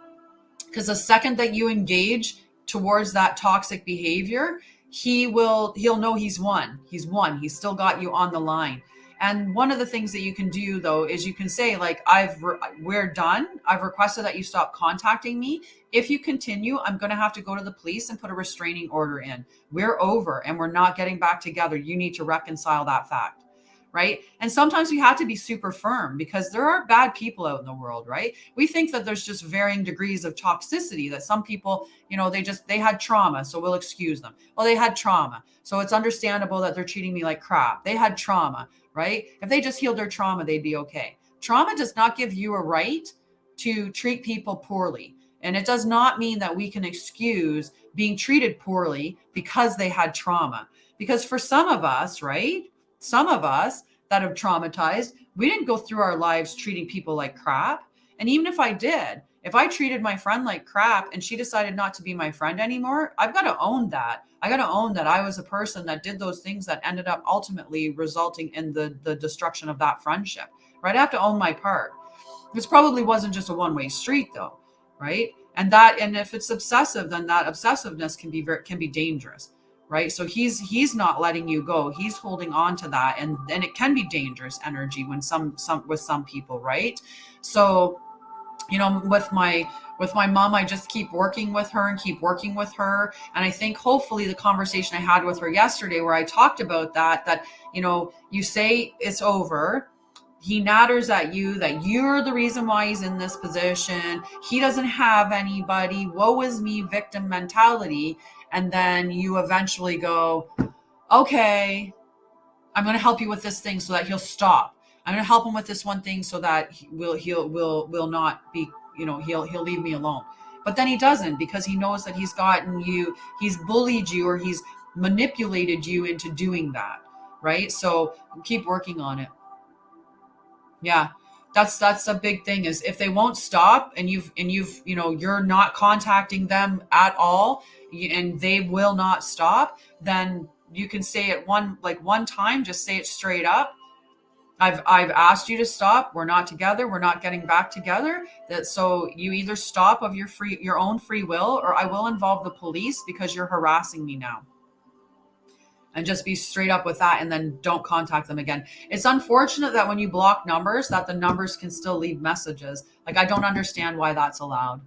[SPEAKER 1] Because the second that you engage towards that toxic behavior, he'll know he's won. He's still got you on the line. And one of the things that you can do though is you can say like, we're done. I've requested that you stop contacting me. If you continue, I'm going to have to go to the police and put a restraining order in. We're over and we're not getting back together. You need to reconcile that fact. Right. And sometimes we have to be super firm because there are bad people out in the world. Right. We think that there's just varying degrees of toxicity, that some people, they had trauma. So we'll excuse them. Well, they had trauma. So it's understandable that they're treating me like crap. They had trauma. Right. If they just healed their trauma, they'd be okay. Trauma does not give you a right to treat people poorly. And it does not mean that we can excuse being treated poorly because they had trauma. Because for some of us, right, some of us that have traumatized, we didn't go through our lives treating people like crap. And even if I did, if I treated my friend like crap and she decided not to be my friend anymore, I've got to own that. I got to own that I was a person that did those things that ended up ultimately resulting in the destruction of that friendship, right? I have to own my part. This probably wasn't just a one-way street though, right? And if it's obsessive, then that obsessiveness can be dangerous. Right. So he's not letting you go. He's holding on to that. And it can be dangerous energy with some people. Right. So, with my mom, I just keep working with her. And I think hopefully the conversation I had with her yesterday where I talked about that, you say it's over. He natters at you that you're the reason why he's in this position. He doesn't have anybody. Woe is me, victim mentality. And then you eventually go, okay, I'm going to help you with this thing so that he'll stop. I'm going to help him with this one thing so that he'll not be, he'll leave me alone. But then he doesn't, because he knows that he's gotten you, he's bullied you, or he's manipulated you into doing that. Right. So keep working on it. Yeah. That's a big thing, is if they won't stop and you're not contacting them at all and they will not stop, then you can say it one time, just say it straight up. I've asked you to stop. We're not together. We're not getting back together. So you either stop of your own free will, or I will involve the police because you're harassing me now. And just be straight up with that, and then don't contact them again. It's unfortunate that when you block numbers, that the numbers can still leave messages. Like, I don't understand why that's allowed.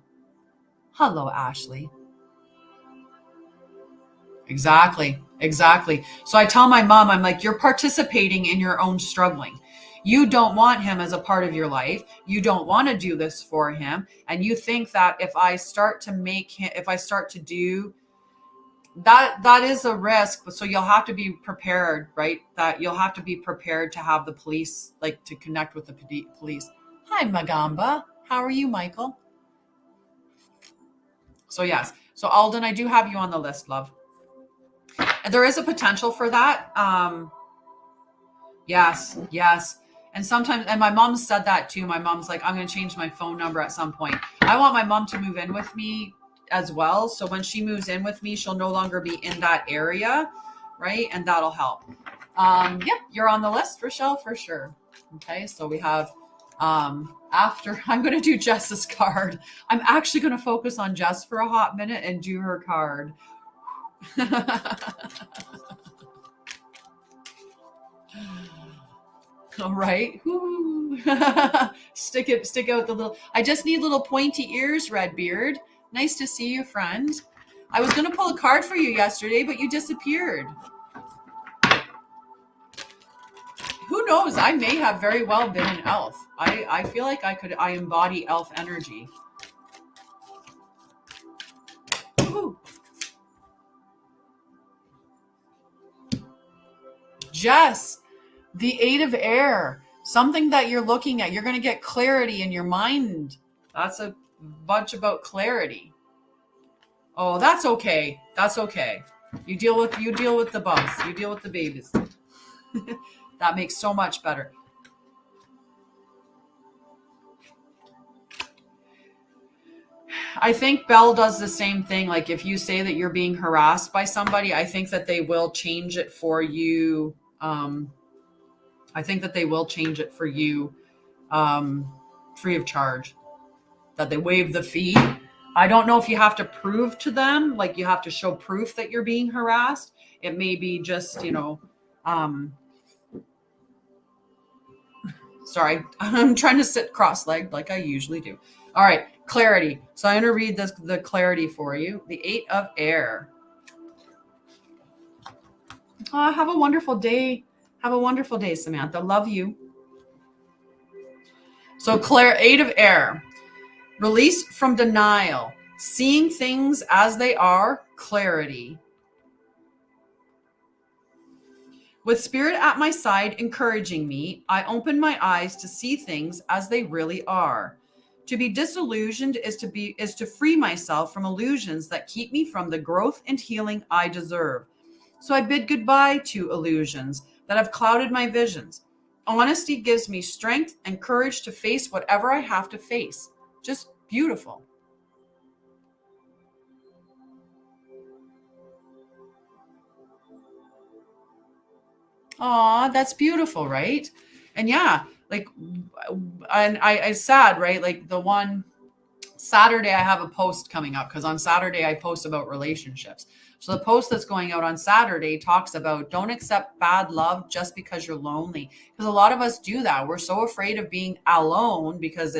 [SPEAKER 1] Hello, Ashley. Exactly. So I tell my mom, I'm like, you're participating in your own struggling. You don't want him as a part of your life. You don't want to do this for him. And you think that if I start to do that is a risk. So you'll have to be prepared, right? That you'll have to be prepared to have the police, like, to connect with the police. Hi, Magamba. How are you, Michael? So yes. So Alden, I do have you on the list, love. And there is a potential for that. Yes. And sometimes, and my mom said that too. My mom's like, I'm going to change my phone number at some point. I want my mom to move in with me as well. So when she moves in with me, she'll no longer be in that area, right? And that'll help. Yep, you're on the list, Rochelle, for sure. Okay, so we have after I'm going to do Jess's card. I'm actually going to focus on Jess for a hot minute and do her card. All right. Stick out the little. I just need little pointy ears, Redbeard. Nice to see you, friend. I was going to pull a card for you yesterday, but you disappeared. Who knows? I may have very well been an elf. I feel like I embody elf energy. Woo-hoo. Jess, the 8 of air, something that you're looking at, you're going to get clarity in your mind. That's a bunch about clarity. Oh, that's okay. You deal with the bumps. You deal with the babies. That makes so much better. I think Belle does the same thing. Like, if you say that you're being harassed by somebody, I think that they will change it for you. I think that they will change it for you free of charge, that they waive the fee. I don't know if you have to prove to them, like you have to show proof that you're being harassed. It may be just, sorry, I'm trying to sit cross-legged like I usually do. All right, clarity. So I'm going to read the clarity for you. The 8 of Air. Have a wonderful day. Have a wonderful day, Samantha. Love you. So 8 of Air. Release from denial. Seeing things as they are. Clarity. With spirit at my side encouraging me, I open my eyes to see things as they really are. To be disillusioned is to free myself from illusions that keep me from the growth and healing I deserve. So I bid goodbye to illusions that have clouded my visions. Honesty gives me strength and courage to face whatever I have to face. Just beautiful. Aw, that's beautiful, right? And yeah, like, and I sad, right? Like the one Saturday, I have a post coming up because on Saturday I post about relationships. So the post that's going out on Saturday talks about don't accept bad love just because you're lonely. Because a lot of us do that. We're so afraid of being alone because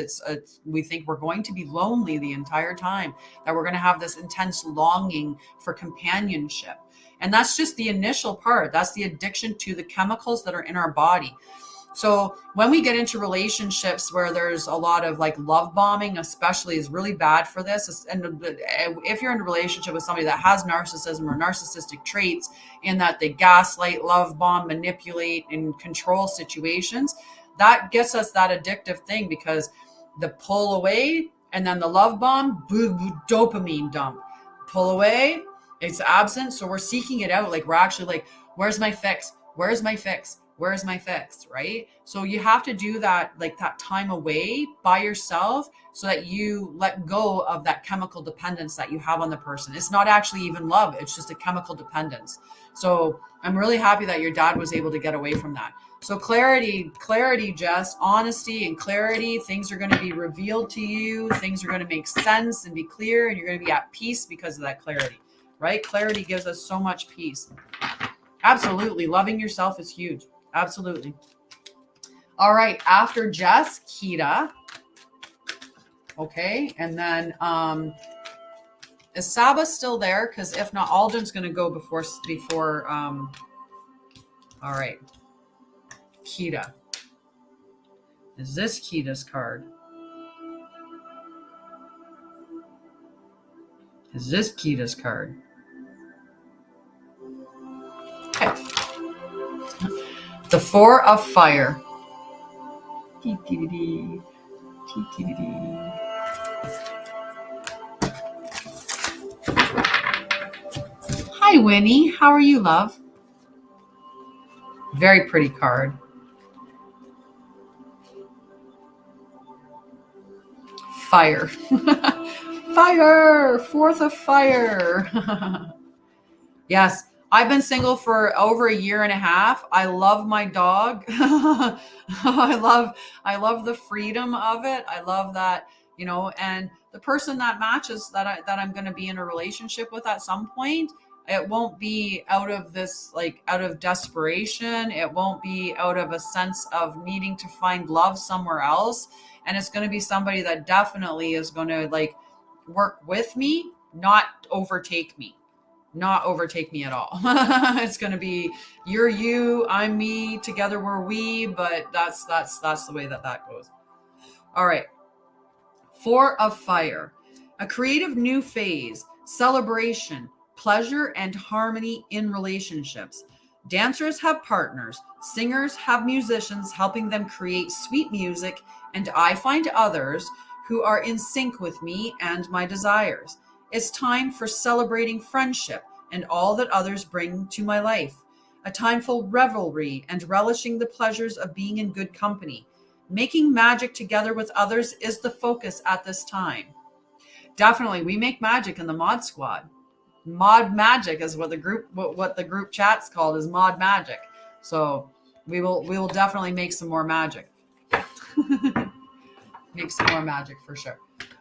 [SPEAKER 1] we think we're going to be lonely the entire time, that we're going to have this intense longing for companionship. And that's just the initial part. That's the addiction to the chemicals that are in our body. So when we get into relationships where there's a lot of like love bombing, especially, is really bad for this. And if you're in a relationship with somebody that has narcissism or narcissistic traits, in that they gaslight, love bomb, manipulate, and control situations, that gets us that addictive thing, because the pull away and then the love bomb, dopamine dump, pull away, it's absent. So we're seeking it out. Like we're actually like, where's my fix? Where's my fix? Where's my fix, right? So you have to do that, like that time away by yourself, so that you let go of that chemical dependence that you have on the person. It's not actually even love. It's just a chemical dependence. So I'm really happy that your dad was able to get away from that. So clarity, Jess, honesty and clarity. Things are going to be revealed to you. Things are going to make sense and be clear, and you're going to be at peace because of that clarity, right? Clarity gives us so much peace. Absolutely. Loving yourself is huge. Absolutely. All right. After Jess, Kita. Okay. And then is Saba still there? Because if not, Alden's going to go before. All right. Kita. Is this Kita's card? Is this Kita's card? Okay. The 4 of Fire. Hi, Winnie. How are you, love? Very pretty card. Fire. Fire. 4th of Fire. Yes. I've been single for over a year and a half. I love my dog. I love the freedom of it. I love that, and the person that matches that I'm going to be in a relationship with at some point, it won't be out of this, like out of desperation. It won't be out of a sense of needing to find love somewhere else. And it's going to be somebody that definitely is going to like work with me, not overtake me. Not overtake me at all. It's going to be you're you, I'm me, together we're we, but that's the way that goes. All right. 4 of Fire. A creative new phase, celebration, pleasure, and harmony in relationships. Dancers have partners, singers have musicians helping them create sweet music, and I find others who are in sync with me and my desires. It's time for celebrating friendship and all that others bring to my life. A time for revelry and relishing the pleasures of being in good company. Making magic together with others is the focus at this time. Definitely, we make magic in the Mod Squad. Mod Magic is what the group chat's called, is Mod Magic. So We will definitely make some more magic. Make some more magic for sure.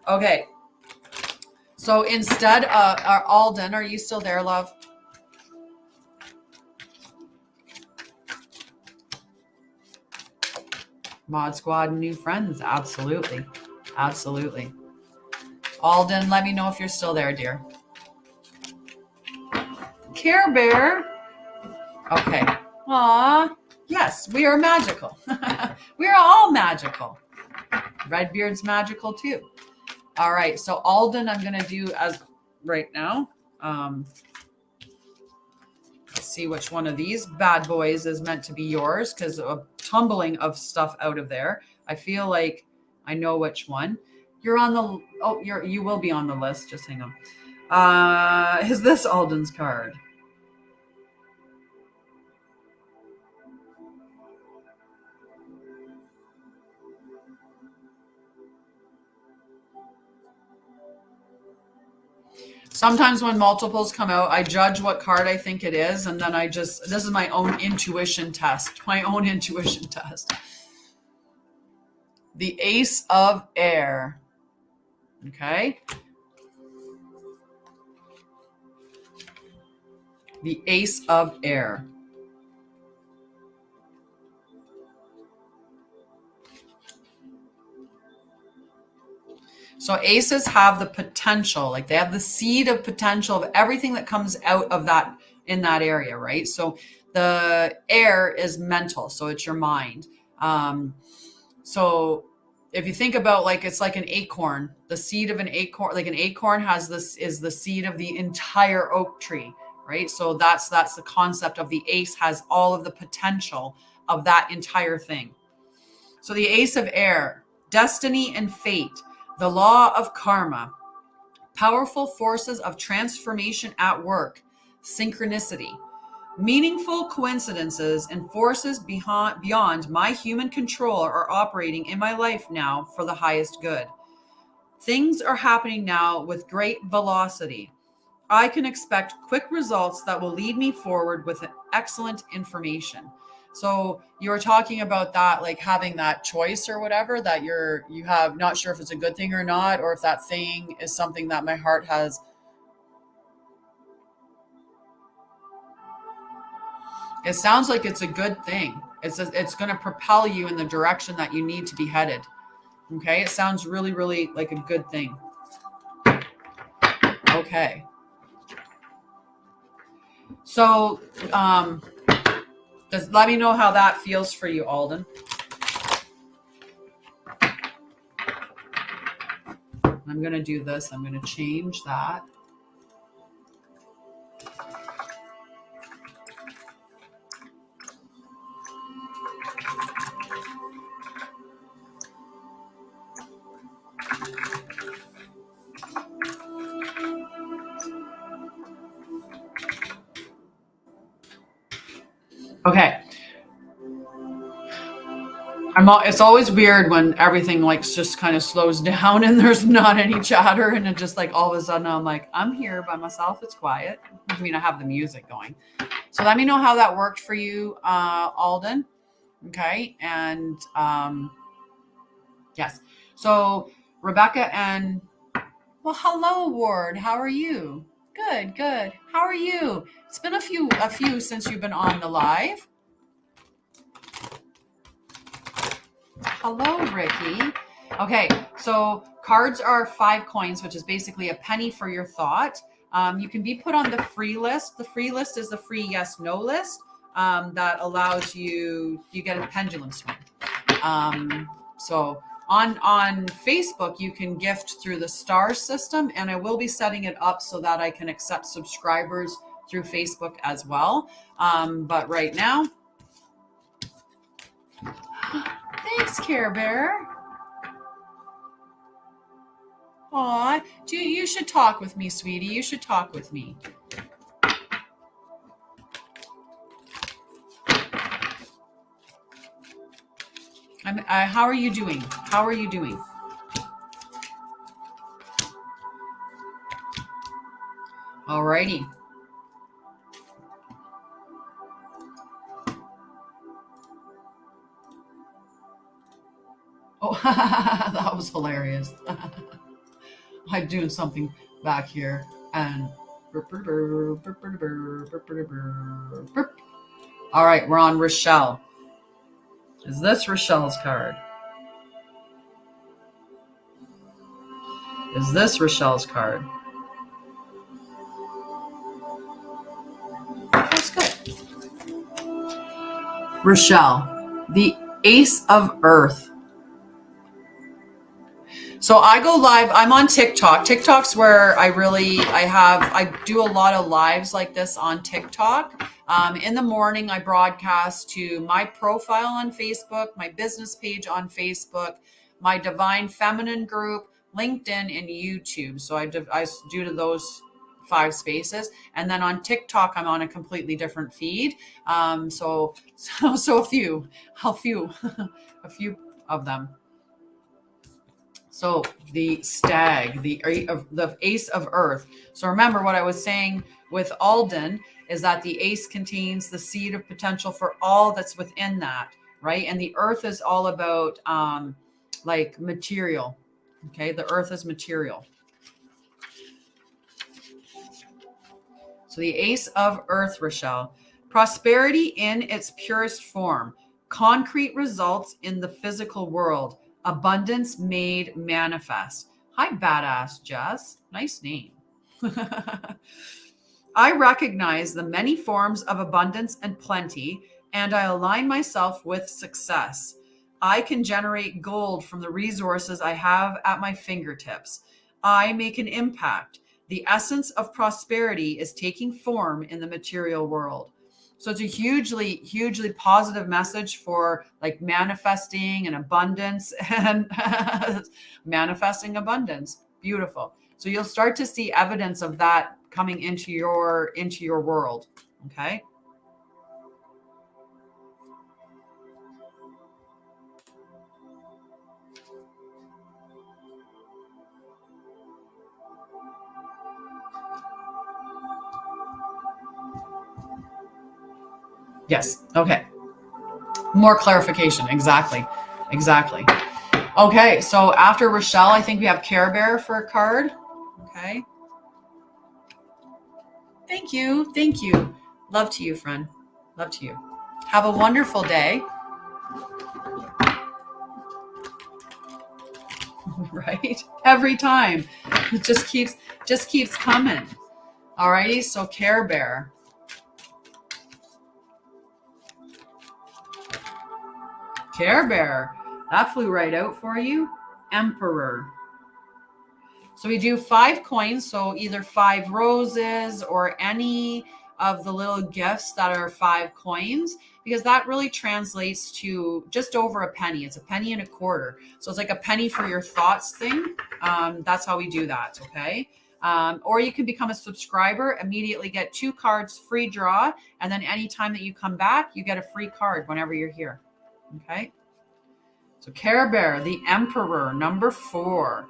[SPEAKER 1] Okay. So instead, Alden, are you still there, love? Mod Squad and new friends. Absolutely. Absolutely. Alden, let me know if you're still there, dear. Care Bear. Okay. Aw. Yes, we are magical. We are all magical. Redbeard's magical too. All right. So Alden, I'm going to do as right now. Let's see which one of these bad boys is meant to be yours, because a tumbling of stuff out of there. I feel like I know which one. You're on the, oh, you will be on the list. Just hang on. Is this Alden's card? Sometimes when multiples come out, I judge what card I think it is, and then this is my own intuition test. My own intuition test. The Ace of Air. Okay. The Ace of Air. So aces have the potential, like they have the seed of potential of everything that comes out of that in that area, right? So the air is mental, so it's your mind. So if you think about, like, it's like an acorn, the seed of an acorn, like an acorn has this, is the seed of the entire oak tree, right? So that's the concept of the ace, has all of the potential of that entire thing. So the Ace of Air, destiny and fate, the law of karma, powerful forces of transformation at work, synchronicity, meaningful coincidences and forces beyond my human control are operating in my life now for the highest good. Things are happening now with great velocity. I can expect quick results that will lead me forward with excellent information. So you were talking about that, like having that choice or whatever, that you have, not sure if it's a good thing or not, or if that thing is something that my heart has. It sounds like it's a good thing. It's going to propel you in the direction that you need to be headed. Okay. It sounds really, really like a good thing. Okay. So, just let me know how that feels for you, Alden. I'm going to do this. I'm going to change that. Okay. It's always weird when everything like just kind of slows down and there's not any chatter, and it just like all of a sudden I'm like, I'm here by myself. It's quiet. I mean, I have the music going. So let me know how that worked for you, Alden. Okay. And yes. So Rebecca and, well, hello, Ward. How are you? Good, good. How are you? It's been a few since you've been on the live. Hello, Ricky. Okay, so cards are 5 coins, which is basically a penny for your thought. You can be put on the free list. The free list is the free yes/no list that allows you get a pendulum swing. So on Facebook, you can gift through the star system, and I will be setting it up so that I can accept subscribers through Facebook as well. But right now, thanks, Care Bear. Aw, you should talk with me, sweetie. You should talk with me. How are you doing? How are you doing? Alrighty. That was hilarious. I'm doing something back here and all right, we're on Rochelle. Is this Rochelle's card? Is this Rochelle's card? That's good. Rochelle, the Ace of Earth. So I go live. I'm on TikTok. TikTok's where I do a lot of lives like this on TikTok. In the morning, I broadcast to my profile on Facebook, my business page on Facebook, my Divine Feminine group, LinkedIn, and YouTube. So I do to those 5 spaces. And then on TikTok, I'm on a completely different feed. So a few of them. So the stag, the Ace of Earth. So remember what I was saying with Alden is that the ace contains the seed of potential for all that's within that, right? And the earth is all about like material. Okay, the earth is material. So the Ace of Earth, Rochelle. Prosperity in its purest form. Concrete results in the physical world. Abundance made manifest. Hi, badass Jess. Nice name. I recognize the many forms of abundance and plenty, and I align myself with success. I can generate gold from the resources I have at my fingertips. I make an impact. The essence of prosperity is taking form in the material world. So it's a hugely, hugely positive message for like manifesting and abundance and manifesting abundance. Beautiful. So you'll start to see evidence of that coming into your world. Okay. Yes. Okay. More clarification. Exactly. Okay. So after Rochelle, I think we have Care Bear for a card. Okay. Thank you. Love to you, friend. Love to you. Have a wonderful day. Right? Every time. It just keeps coming. Alrighty, so Care Bear. Care Bear. That flew right out for you. Emperor. So we do 5 coins, so either 5 roses or any of the little gifts that are 5 coins, because that really translates to just over a penny. It's a penny and a quarter. So it's like a penny for your thoughts thing. That's how we do that, okay? Or you can become a subscriber, immediately get 2 cards free draw, and then anytime that you come back, you get a free card whenever you're here, okay? So Care Bear, the Emperor, number 4.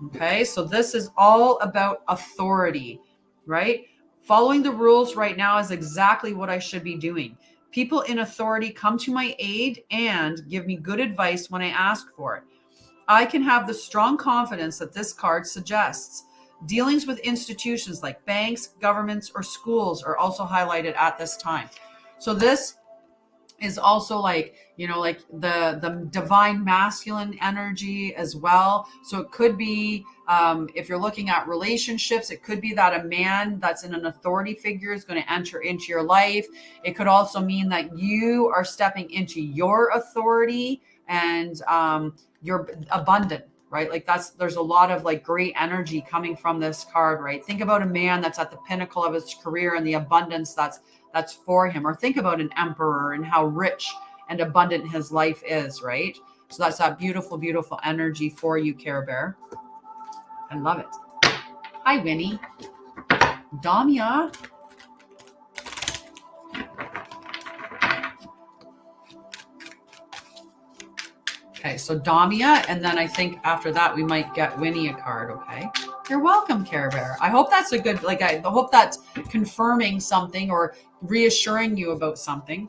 [SPEAKER 1] Okay, so this is all about authority, right? Following the rules right now is exactly what I should be doing. People in authority come to my aid and give me good advice when I ask for it. I can have the strong confidence that this card suggests. Dealings with institutions like banks, governments, or schools are also highlighted at this time. So this is also like, like the divine masculine energy as well. So it could be, if you're looking at relationships, it could be that a man that's in an authority figure is going to enter into your life. It could also mean that you are stepping into your authority and you're abundant, right? Like there's a lot of like great energy coming from this card, right? Think about a man that's at the pinnacle of his career and the abundance that's for him. Or think about an emperor and how rich and abundant his life is, right? So that's that beautiful, beautiful energy for you, Care Bear. I love it. Hi, Winnie. Damia. Okay, so Damia, and then I think after that we might get Winnie a card, okay? You're welcome, Care Bear. I hope that's a good, I hope that's confirming something or reassuring you about something.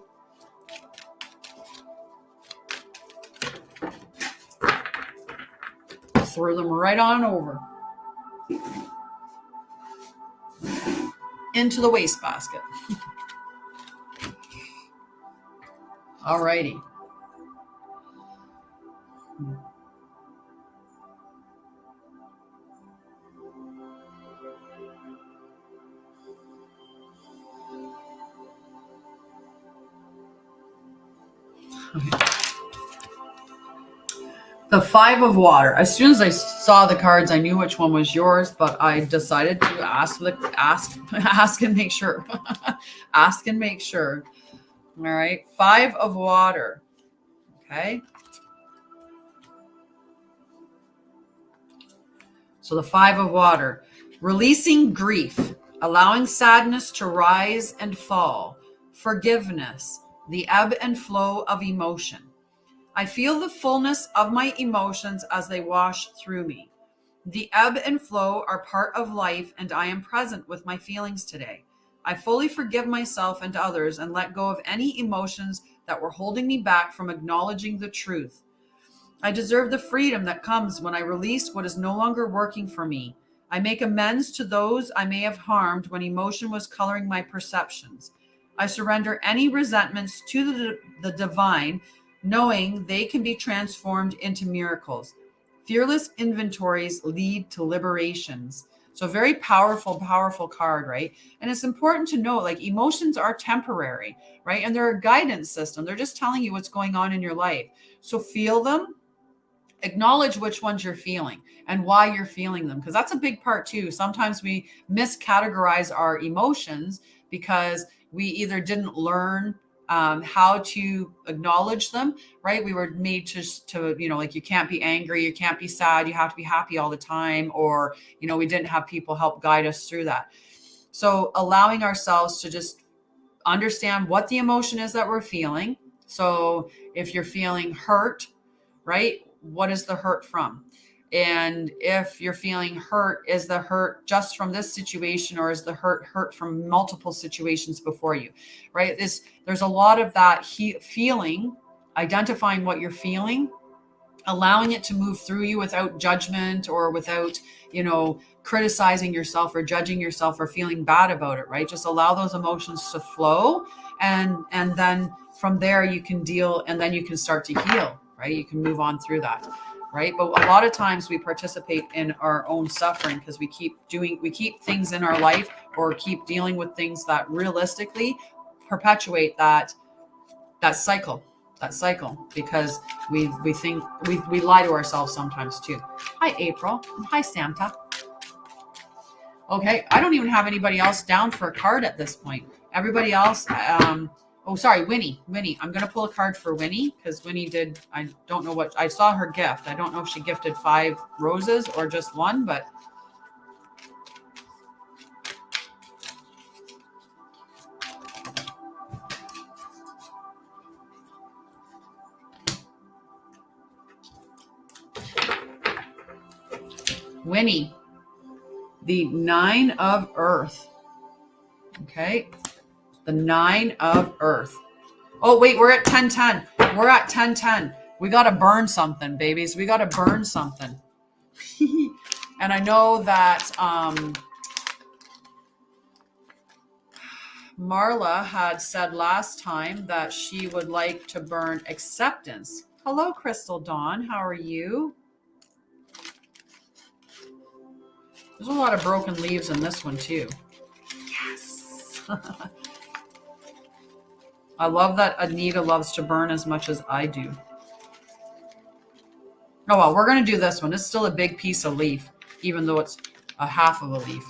[SPEAKER 1] Throw them right on over into the wastebasket. Alrighty. The 5 of water. As soon as I saw the cards, I knew which one was yours, but I decided to ask and make sure. Ask and make sure. All right. 5 of water. Okay. So the 5 of water. Releasing grief, allowing sadness to rise and fall, forgiveness, the ebb and flow of emotion. I feel the fullness of my emotions as they wash through me. The ebb and flow are part of life, and I am present with my feelings today. I fully forgive myself and others and let go of any emotions that were holding me back from acknowledging the truth. I deserve the freedom that comes when I release what is no longer working for me. I make amends to those I may have harmed when emotion was coloring my perceptions. I surrender any resentments to the divine, knowing they can be transformed into miracles. Fearless inventories lead to liberations. So very powerful, powerful card, right? And it's important to know, like, emotions are temporary, right? And they're a guidance system. They're just telling you what's going on in your life. So feel them, acknowledge which ones you're feeling and why you're feeling them, because that's a big part too. Sometimes we miscategorize our emotions because we either didn't learn how to acknowledge them, right? We were made to, like, you can't be angry, you can't be sad, you have to be happy all the time, or, we didn't have people help guide us through that. So allowing ourselves to just understand what the emotion is that we're feeling. So if you're feeling hurt, right? What is the hurt from? And if you're feeling hurt, is the hurt just from this situation, or is the hurt from multiple situations before you, right? There's a lot of that feeling, identifying what you're feeling, allowing it to move through you without judgment or without, criticizing yourself or judging yourself or feeling bad about it, right? Just allow those emotions to flow. And then from there you can deal, and then you can start to heal, right? You can move on through that, right? But a lot of times we participate in our own suffering because we keep things in our life, or keep dealing with things that realistically perpetuate that cycle, because we think we lie to ourselves sometimes too. Hi, April. Hi, Santa. Okay, I don't even have anybody else down for a card at this point. Everybody else, sorry, Winnie. I'm going to pull a card for Winnie, because Winnie I don't know what, I saw her gift. I don't know if she gifted 5 roses or just 1, but Winnie, the 9 of Earth. Okay, the 9 of Earth. Oh, wait, we're at 10:10. We're at 10:10. We got to burn something, babies. We got to burn something. And I know that Marla had said last time that she would like to burn acceptance. Hello, Crystal Dawn. How are you? There's a lot of broken leaves in this one too. Yes. I love that Anita loves to burn as much as I do. Oh, well, we're going to do this one. It's still a big piece of leaf, even though it's a half of a leaf.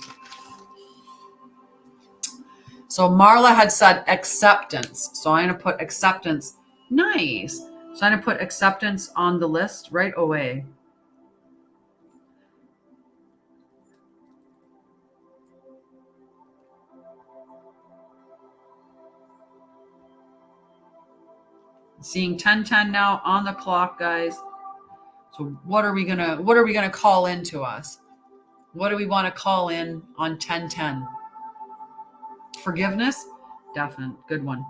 [SPEAKER 1] So Marla had said acceptance. So I'm going to put acceptance. Nice. So I'm going to put acceptance on the list right away. Seeing 10:10 now on the clock, guys. So what are we gonna call into us? What do we want to call in on 10:10? Forgiveness? Definite. Good one.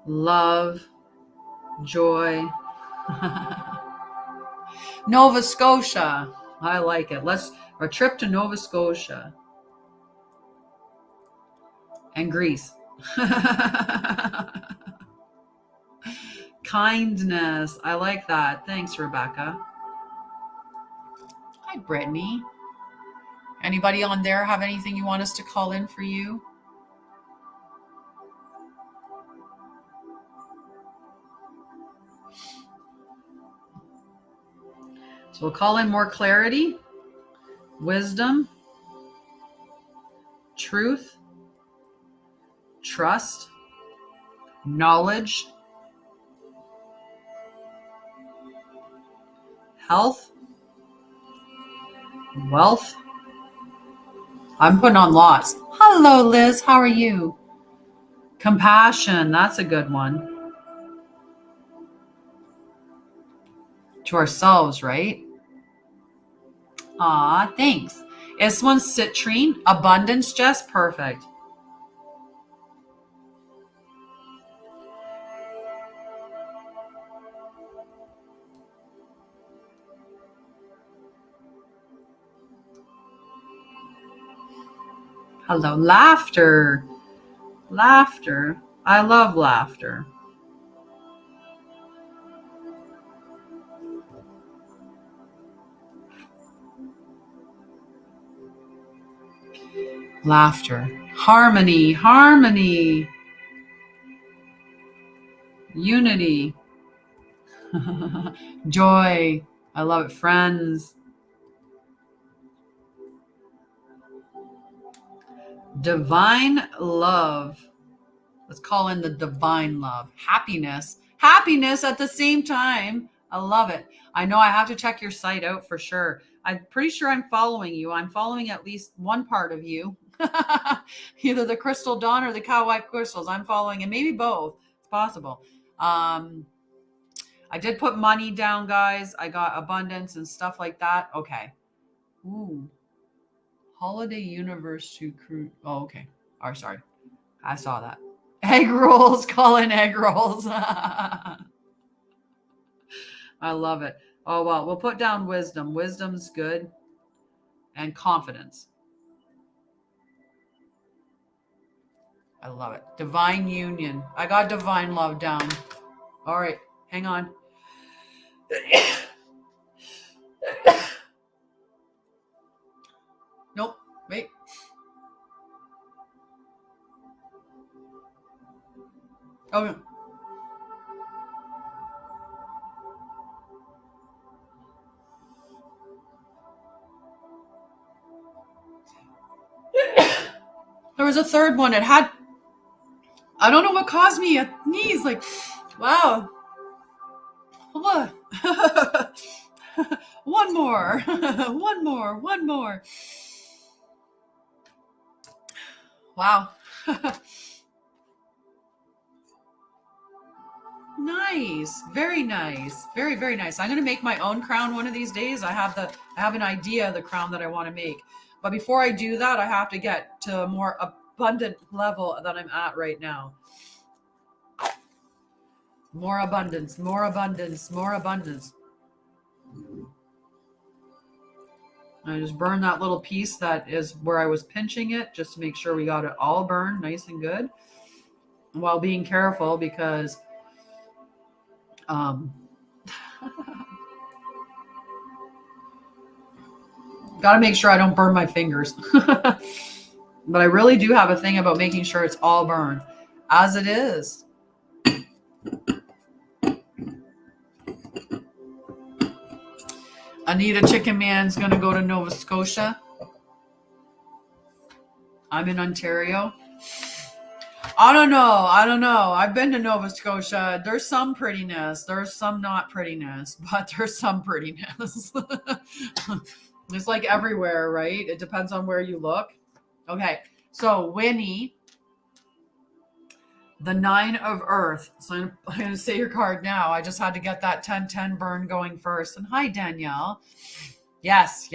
[SPEAKER 1] love, joy. Nova Scotia. I like it. Our trip to Nova Scotia and Greece. Kindness. I like that. Thanks, Rebecca. Hi, Brittany. Anybody on there have anything you want us to call in for you? So we'll call in more clarity, wisdom, truth, trust, knowledge, health, wealth. I'm putting on lots. Hello, Liz. How are you? Compassion. That's a good one. To ourselves, right? Aw, thanks. This one's citrine. Abundance, Jess. Perfect. Hello, laughter. Laughter. I love laughter. Laughter. Harmony. Harmony. Unity. Joy. I love it. Friends. Divine love. Let's call in the divine love. Happiness. Happiness at the same time. I love it. I know I have to check your site out for sure. I'm pretty sure I'm following you. I'm following at least one part of you. Either the Crystal Dawn or the Cow White Crystals. I'm following, and maybe both. It's possible. I did put money down, guys. I got abundance and stuff like that. Okay. Ooh. Holiday Universe to Cruise. Oh, okay. Oh, sorry. I saw that. Egg rolls. Call in egg rolls. I love it. Oh, well, we'll put down wisdom. Wisdom's good. And confidence. I love it. Divine union. I got divine love down. All right. Hang on. Nope. Wait. Oh, no. There was a third one. It had, I don't know what caused me a sneeze. Like, wow. One more. One more. One more. Wow. Nice. Very nice. Very, very nice. I'm going to make my own crown one of these days. I have an idea of the crown that I want to make. But before I do that, I have to get to a more abundant level that I'm at right now. More abundance, more abundance, more abundance. I just burned that little piece that is where I was pinching it just to make sure we got it all burned nice and good, while being careful because got to make sure I don't burn my fingers. But I really do have a thing about making sure it's all burned as it is. Anita Chicken Man's going to go to Nova Scotia. I'm in Ontario. I don't know. I've been to Nova Scotia. There's some prettiness. There's some not prettiness, but there's some prettiness. It's like everywhere, right? It depends on where you look. Okay. So Winnie, the 9 of Earth. So I'm going to say your card now. I just had to get that 10-10 burn going first. And hi, Danielle. Yes.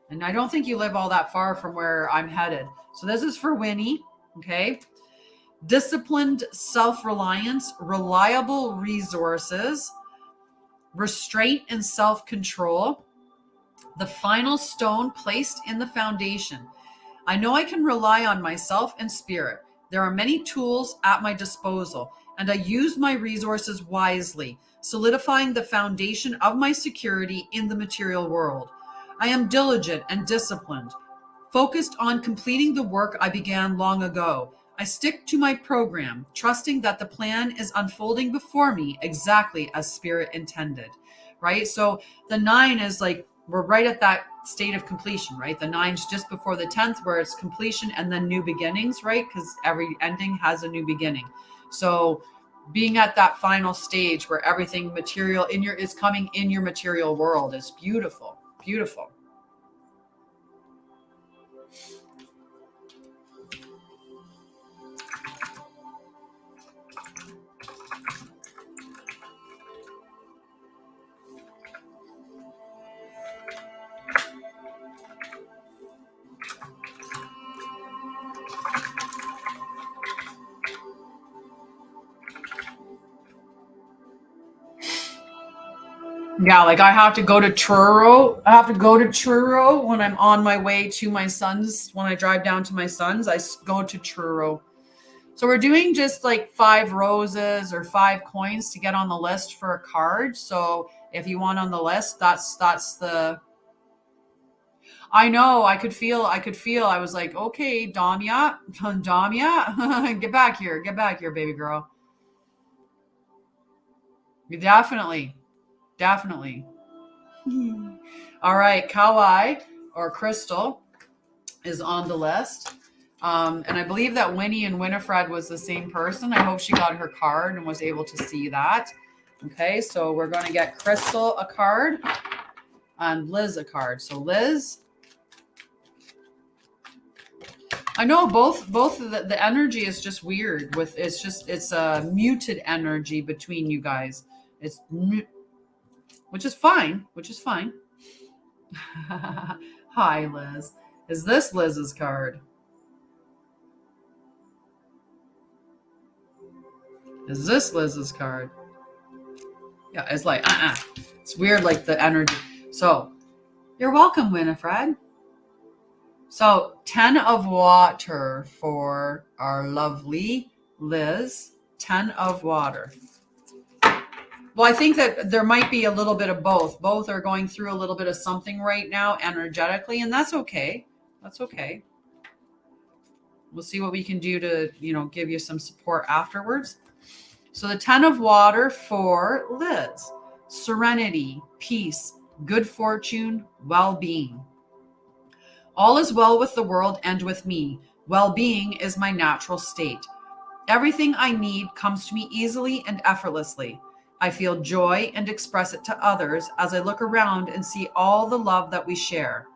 [SPEAKER 1] And I don't think you live all that far from where I'm headed. So this is for Winnie. Okay. disciplined self-reliance, reliable resources, restraint and self-control, the final stone placed in the foundation. I know I can rely on myself and spirit. There are many tools at my disposal, and I use my resources wisely, solidifying the foundation of my security in the material world. I am diligent and disciplined, focused on completing the work I began long ago. I stick to my program, trusting that the plan is unfolding before me exactly as spirit intended, right? So the 9 is like, we're right at that state of completion, right? The 9's just before the 10th where it's completion and then new beginnings, right? Because every ending has a new beginning. So being at that final stage where everything material is coming in your material world is beautiful, beautiful. Yeah, like I have to go to Truro. I have to go to Truro when I'm on my way to my son's. When I drive down to my son's, go to Truro. So we're doing just like 5 roses or 5 coins to get on the list for a card. So if you want on the list, that's the. I know. I could feel. I was like, okay, Damia, get back here, baby girl. Definitely. All right, Kauai or Crystal is on the list. And I believe that Winnie and Winifred was the same person. I hope she got her card and was able to see that. Okay, so we're going to get Crystal a card and Liz a card. So Liz, I know both of the energy is just weird with it's a muted energy between you guys. It's which is fine. Hi, Liz. Is this Liz's card? Is this Liz's card? Yeah, it's like, It's weird, like the energy. So, you're welcome, Winifred. So, 10 of water for our lovely Liz. 10 of water. Well, I think that there might be a little bit of both. Both are going through a little bit of something right now energetically, and that's okay. That's okay. We'll see what we can do to, give you some support afterwards. So the 10 of water for Liz. Serenity, peace, good fortune, well-being. All is well with the world and with me. Well-being is my natural state. Everything I need comes to me easily and effortlessly. I feel joy and express it to others as I look around and see all the love that we share.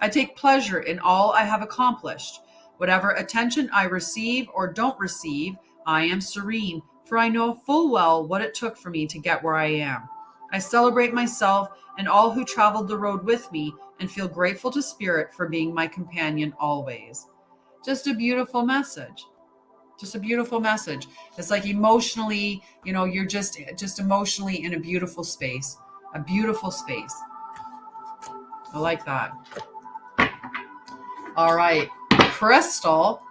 [SPEAKER 1] I take pleasure in all I have accomplished. Whatever attention I receive or don't receive, I am serene, for I know full well what it took for me to get where I am. I celebrate myself and all who traveled the road with me and feel grateful to Spirit for being my companion always. Just a beautiful message. Just a beautiful message. It's like emotionally, you're just emotionally in a beautiful space. A beautiful space. I like that. All right. Crystal.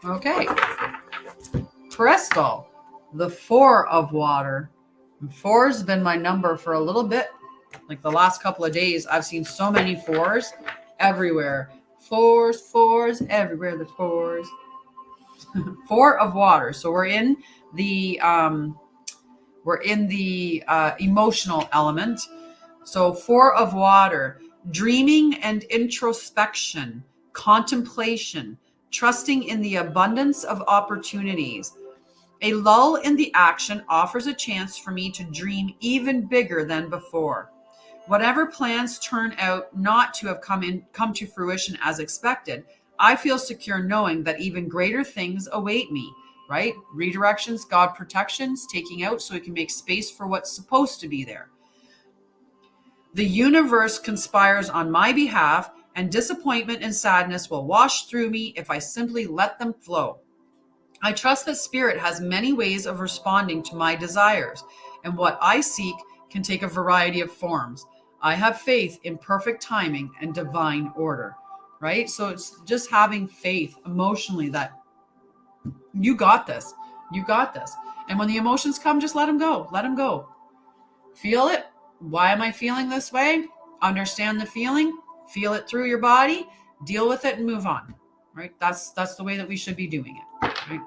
[SPEAKER 1] Okay. Crystal. The 4 of water. 4's been my number for a little bit. Like the last couple of days, I've seen so many 4s everywhere. 4s everywhere. The 4s. 4 of water. So we're in the emotional element. So 4 of water, dreaming and introspection, contemplation, trusting in the abundance of opportunities. A lull in the action offers a chance for me to dream even bigger than before. Whatever plans turn out not to have come to fruition as expected, I feel secure knowing that even greater things await me. right? Redirections, God protections, taking out so we can make space for what's supposed to be there. The universe conspires on my behalf, and disappointment and sadness will wash through me if I simply let them flow. I trust that Spirit has many ways of responding to my desires, and what I seek can take a variety of forms. I have faith in perfect timing and divine order, right? So it's just having faith emotionally that you got this. You got this. And when the emotions come, just let them go. Let them go. Feel it. Why am I feeling this way? Understand the feeling. Feel it through your body. Deal with it and move on. Right? That's the way that we should be doing it. Right?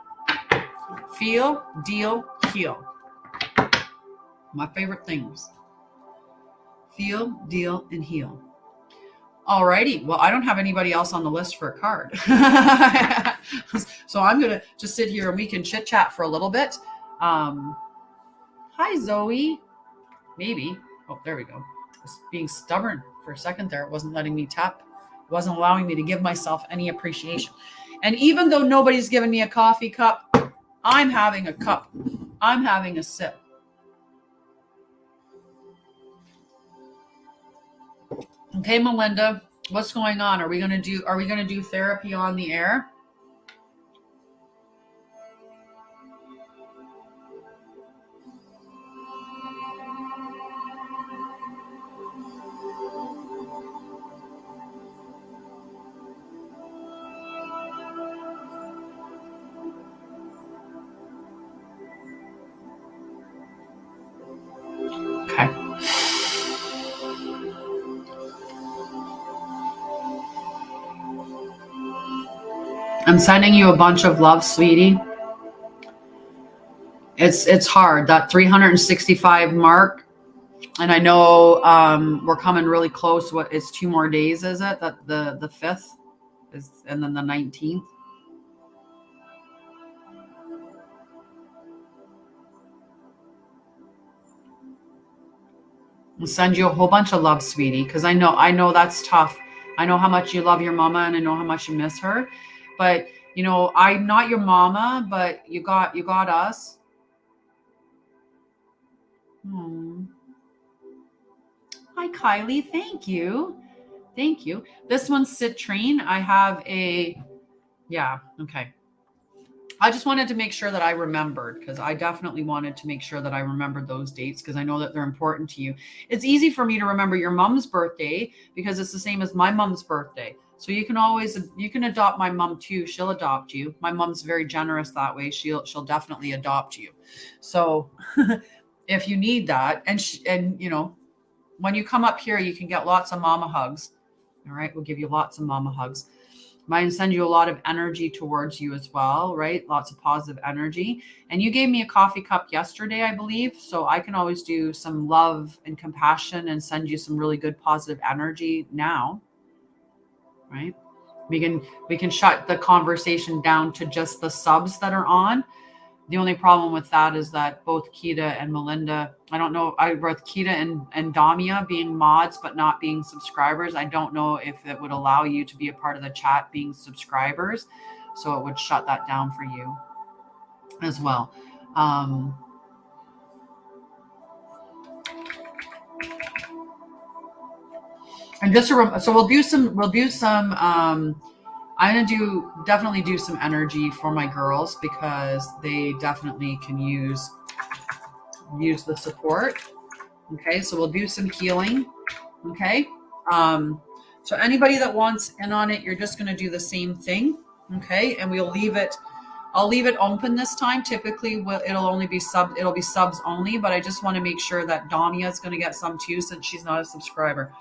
[SPEAKER 1] Feel, deal, heal. My favorite things. Feel, deal, and heal. Alrighty. Well, I don't have anybody else on the list for a card. So I'm going to just sit here and we can chit chat for a little bit. Hi, Zoe. Maybe. Oh, there we go. Just being stubborn for a second there. It wasn't letting me tap. It wasn't allowing me to give myself any appreciation. And even though nobody's given me a coffee cup, I'm having a cup. I'm having a sip. Okay, Melinda, what's going on? Are we going to do therapy on the air? Okay. I'm sending you a bunch of love, sweetie. It's hard, that 365 mark. And I know we're coming really close. What it's 2 more days, is it? That the 5th is, and then the 19th. I'll send you a whole bunch of love, sweetie, because I know that's tough. I know how much you love your mama, and I know how much you miss her. But you know, I'm not your mama, but you got us. Hi, Kylie. Thank you. Thank you. This one's citrine. I have okay. I just wanted to make sure that I remembered, because I definitely wanted to make sure that I remembered those dates, because I know that they're important to you. It's easy for me to remember your mom's birthday because it's the same as my mom's birthday. So you can adopt my mom too. She'll adopt you. My mom's very generous that way. She'll definitely adopt you. So if you need that, and you know, when you come up here, you can get lots of mama hugs. All right. We'll give you lots of mama hugs. Mine send you a lot of energy towards you as well, right? Lots of positive energy. And you gave me a coffee cup yesterday, I believe. So I can always do some love and compassion and send you some really good positive energy now, right? We can shut the conversation down to just the subs that are on. The only problem with that is that both Kita and Melinda, I don't know, both Kita and Damia being mods but not being subscribers, I don't know if it would allow you to be a part of the chat being subscribers. So it would shut that down for you as well. And just so we'll do some I'm gonna definitely do some energy for my girls, because they definitely can use the support. Okay, so we'll do some healing. Okay, so anybody that wants in on it, you're just gonna do the same thing. Okay, and I'll leave it open this time. Typically, it'll be subs only, but I just want to make sure that Damia is going to get some too, since she's not a subscriber.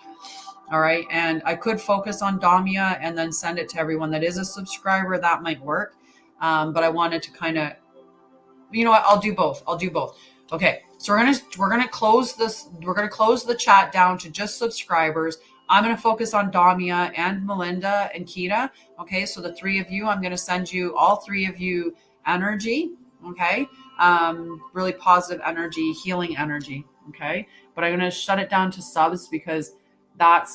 [SPEAKER 1] All right. And I could focus on Damia and then send it to everyone that is a subscriber. That might work. But I wanted to kind of, you know what? I'll do both. Okay. So we're going to close this. We're going to close the chat down to just subscribers. I'm going to focus on Damia and Melinda and Kita. Okay. So the 3 of you, I'm going to send you, all 3 of you, energy. Okay. Really positive energy, healing energy. Okay. But I'm going to shut it down to subs, because that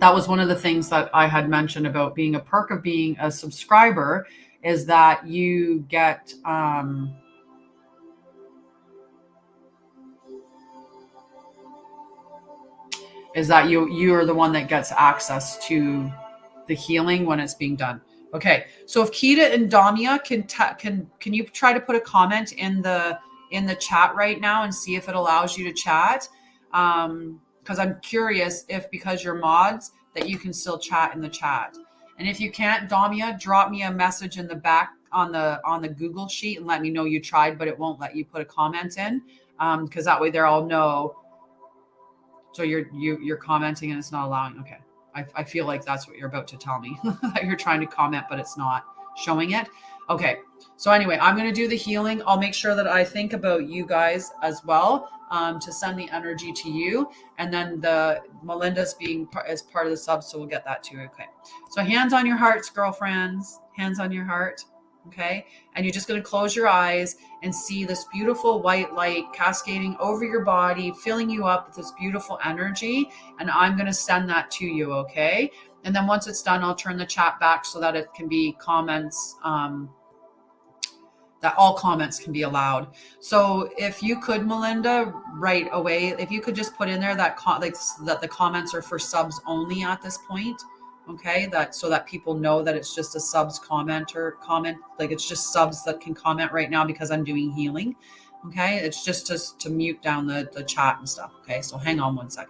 [SPEAKER 1] was one of the things that I had mentioned about being a perk of being a subscriber, is that you get is that you're the one that gets access to the healing when it's being done. Okay, so if Kita and Damia can you try to put a comment in the chat right now and see if it allows you to chat? Because I'm curious if because you're mods that you can still chat in the chat. And if you can't, Damia, drop me a message in the back on the Google sheet and let me know you tried, but it won't let you put a comment in. Because that way there I'll know. So you're commenting and it's not allowing. Okay. I feel like that's what you're about to tell me, that you're trying to comment, but it's not showing it. Okay. So anyway, I'm going to do the healing. I'll make sure that I think about you guys as well, to send the energy to you. And then the Melinda's being as part of the sub. So we'll get that too. Okay. So hands on your hearts, girlfriends, hands on your heart. Okay. And you're just going to close your eyes and see this beautiful white light cascading over your body, filling you up with this beautiful energy. And I'm going to send that to you. Okay. And then once it's done, I'll turn the chat back so that it can be comments, that all comments can be allowed. So if you could, Melinda, right away, if you could just put in there that that the comments are for subs only at this point. Okay, that so that people know that it's just a subs comment, like it's just subs that can comment right now because I'm doing healing. Okay, it's just to mute down the chat and stuff. Okay, so hang on one sec.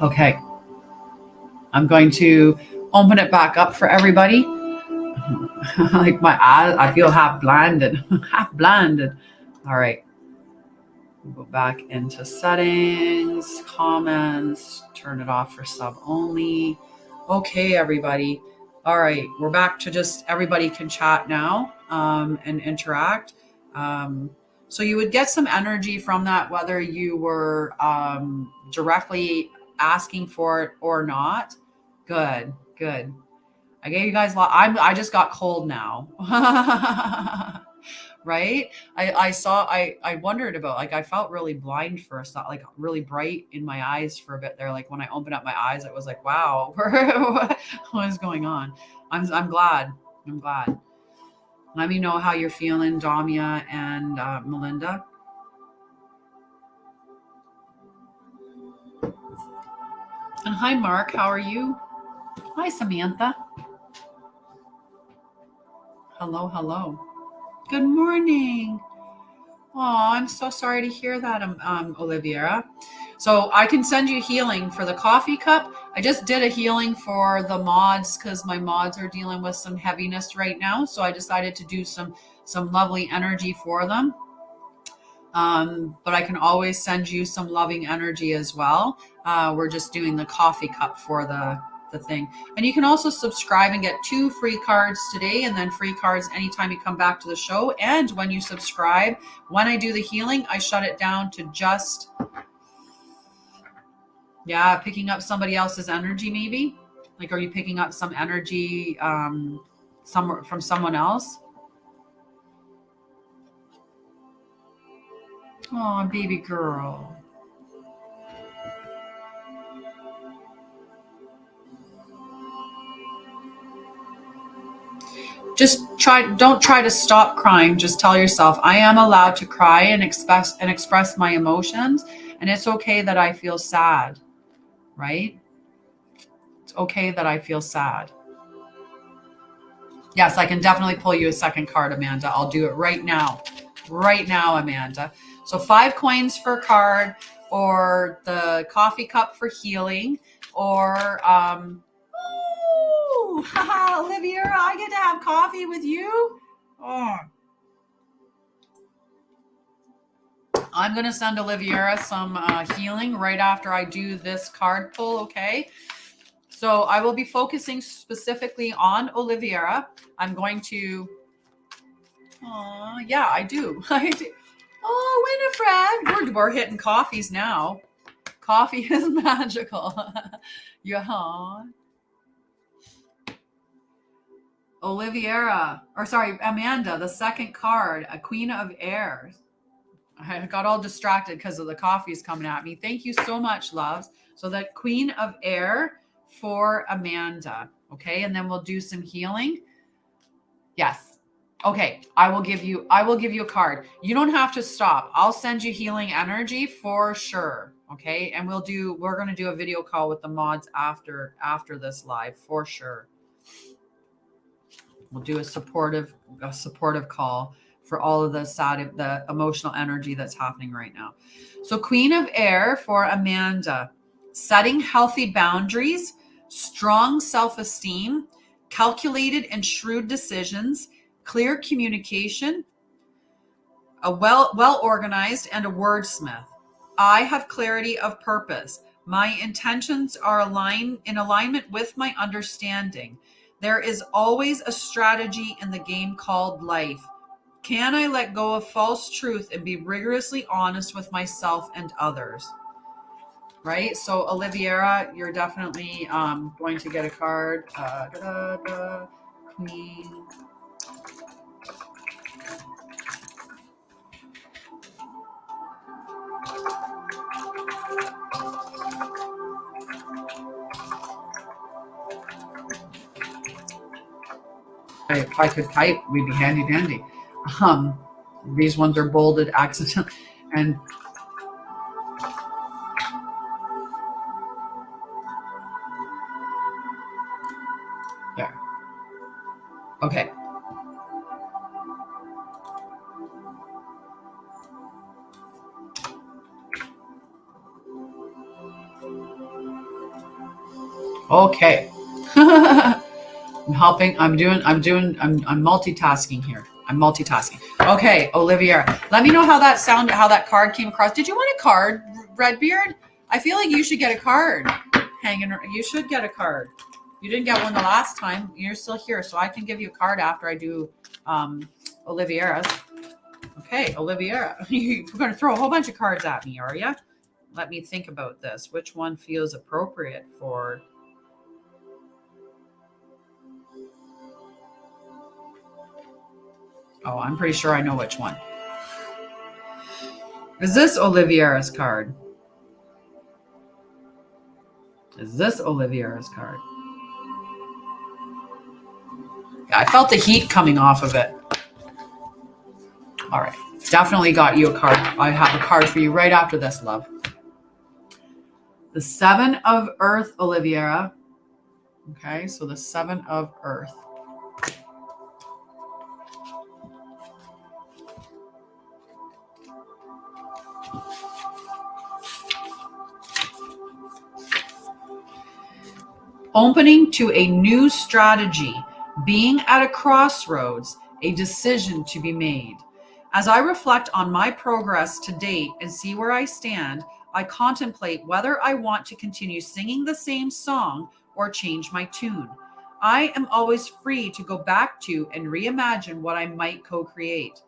[SPEAKER 1] Okay. I'm going to open it back up for everybody. Like my eyes, I feel half blinded. Half blinded. All right. We'll go back into settings, comments, turn it off for sub only. Okay, everybody. All right, we're back to just everybody can chat now and interact. So you would get some energy from that, whether you were directly asking for it or not. Good, good. I gave you guys a lot. I just got cold now. Right? I wondered about, like, I felt really blind for a second, like really bright in my eyes for a bit there. Like when I opened up my eyes, it was like, wow, what is going on? I'm glad. I'm glad. Let me know how you're feeling, Damia and Melinda. And hi, Mark. How are you? Hi, Samantha. Hello, hello. Good morning. Oh, I'm so sorry to hear that, Oliviera. So I can send you healing for the coffee cup. I just did a healing for the mods because my mods are dealing with some heaviness right now. So I decided to do some lovely energy for them. But I can always send you some loving energy as well. We're just doing the coffee cup for the thing. And you can also subscribe and get 2 free cards today, and then free cards anytime you come back to the show. And when you subscribe, when I do the healing, I shut it down to just, picking up somebody else's energy, maybe. Like, are you picking up some energy from someone else? Oh, baby girl. Don't try to stop crying. Just tell yourself, I am allowed to cry and express my emotions. And it's okay that I feel sad, right? It's okay that I feel sad. Yes, I can definitely pull you a second card, Amanda. I'll do it right now. Right now, Amanda. So 5 coins for a card, or the coffee cup for healing, or Olivia, I get to have coffee with you. Oh. I'm going to send Olivia some healing right after I do this card pull, okay? So I will be focusing specifically on Olivia. I'm going to... yeah, I do. I do. Oh, Winifred. We're hitting coffees now. Coffee is magical. Yeah. Amanda, the second card, a Queen of Air. I got all distracted because of the coffees coming at me. Thank you so much, loves. So that Queen of Air for Amanda. Okay, and then we'll do some healing. Yes. Okay, I will give you a card. You don't have to stop. I'll send you healing energy for sure. Okay, and we're going to do a video call with the mods after this live for sure. We'll do a supportive call for all of the emotional energy that's happening right now. So Queen of Air for Amanda, setting healthy boundaries, strong self-esteem, calculated and shrewd decisions, clear communication, a well organized, and a wordsmith. I have clarity of purpose. My intentions are in alignment with my understanding. There is always a strategy in the game called life. Can I let go of false truth and be rigorously honest with myself and others? Right? So, Oliviera, you're definitely going to get a card. Queen. If I could type, we'd be handy dandy. These ones are bolded accident, and there. Okay. Okay. I'm helping. I'm multitasking here. I'm multitasking. Okay, Olivia. Let me know how that sounded, how that card came across. Did you want a card, Redbeard? I feel like you should get a card. You should get a card. You didn't get one the last time. You're still here, so I can give you a card after I do Oliviera's. Okay, Oliviera. You're going to throw a whole bunch of cards at me, are you? Let me think about this. Which one feels appropriate for... Oh, I'm pretty sure I know which one. Is this Oliviera's card? Is this Oliviera's card? Yeah, I felt the heat coming off of it. All right. Definitely got you a card. I have a card for you right after this, love. The 7 of Earth, Oliviera. Okay, so the 7 of Earth. Opening to a new strategy, being at a crossroads, a decision to be made. As I reflect on my progress to date and see where I stand, I contemplate whether I want to continue singing the same song or change my tune. I am always free to go back to and reimagine what I might co-create.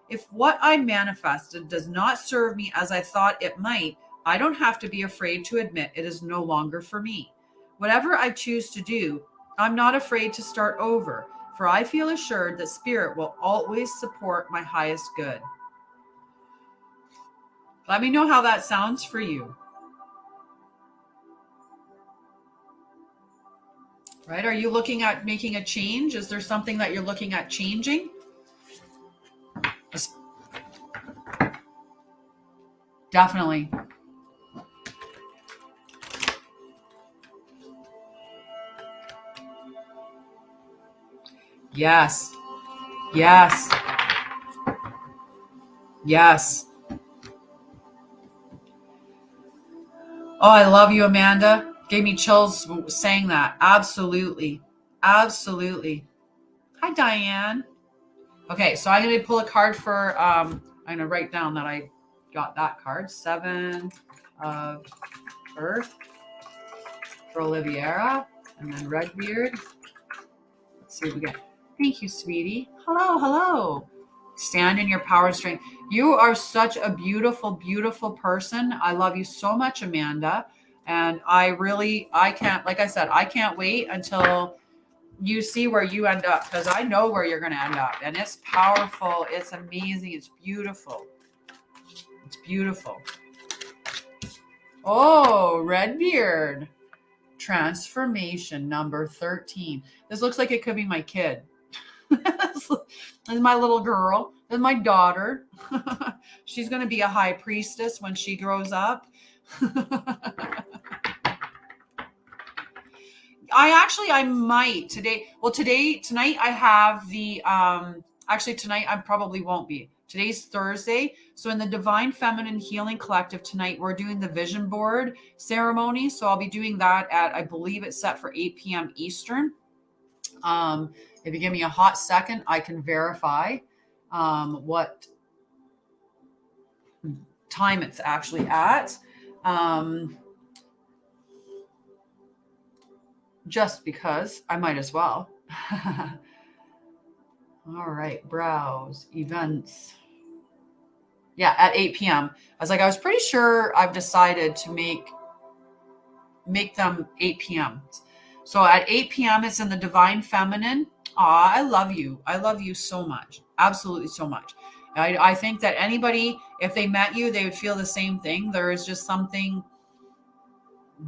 [SPEAKER 1] If what I manifested does not serve me as I thought it might, I don't have to be afraid to admit it is no longer for me. Whatever I choose to do, I'm not afraid to start over, for I feel assured that Spirit will always support my highest good. Let me know how that sounds for you. Right? Are you looking at making a change? Is there something that you're looking at changing? Definitely. Yes. Yes. Yes. Oh, I love you, Amanda. Gave me chills saying that. Absolutely. Absolutely. Hi, Diane. Okay, so I'm going to pull a card for, I'm going to write down that I got that card. 7 of Earth for Oliviera. And then Redbeard. Let's see what we get. Thank you, sweetie. Hello, hello. Stand in your power and strength. You are such a beautiful, beautiful person. I love you so much, Amanda. And I can't, like I said, I can't wait until you see where you end up, because I know where you're going to end up. And it's powerful. It's amazing. It's beautiful. It's beautiful. Oh, Redbeard. Transformation number 13. This looks like it could be my kid. This is my little girl. This is my daughter. She's going to be a high priestess when she grows up. I might today. Well, tonight I have the, actually tonight I probably won't be. Today's Thursday. So in the Divine Feminine Healing Collective tonight, we're doing the vision board ceremony. So I'll be doing that at, I believe it's set for 8 p.m. Eastern. If you give me a hot second, I can verify what time it's actually at. Just because I might as well. All right, browse events. Yeah, at 8 p.m. I was pretty sure I've decided to make them 8 p.m. So at 8 p.m. it's in the Divine Feminine. Aw, I love you. I love you so much. Absolutely so much. I think that anybody, if they met you, they would feel the same thing. There is just something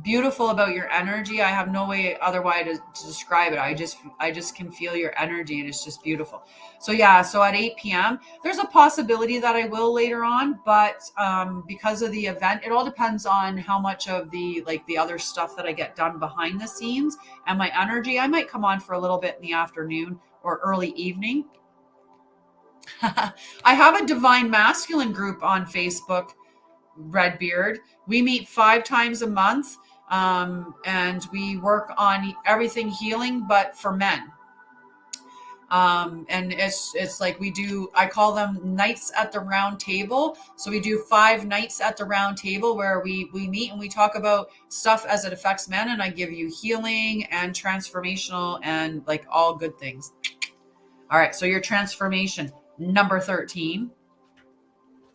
[SPEAKER 1] beautiful about your energy. I have no way otherwise to describe it. I just can feel your energy, and it's just beautiful. So yeah, so at 8 p.m. there's a possibility that I will later on, but because of the event, it all depends on how much of the other stuff that I get done behind the scenes and my energy. I might come on for a little bit in the afternoon or early evening. I have a Divine Masculine group on Facebook, Redbeard. We meet 5 times a month. and we work on everything healing, but for men. And it's like I call them nights at the round table. So we do 5 nights at the round table where we meet and we talk about stuff as it affects men. And I give you healing and transformational and like all good things. All right. So your transformation, number 13,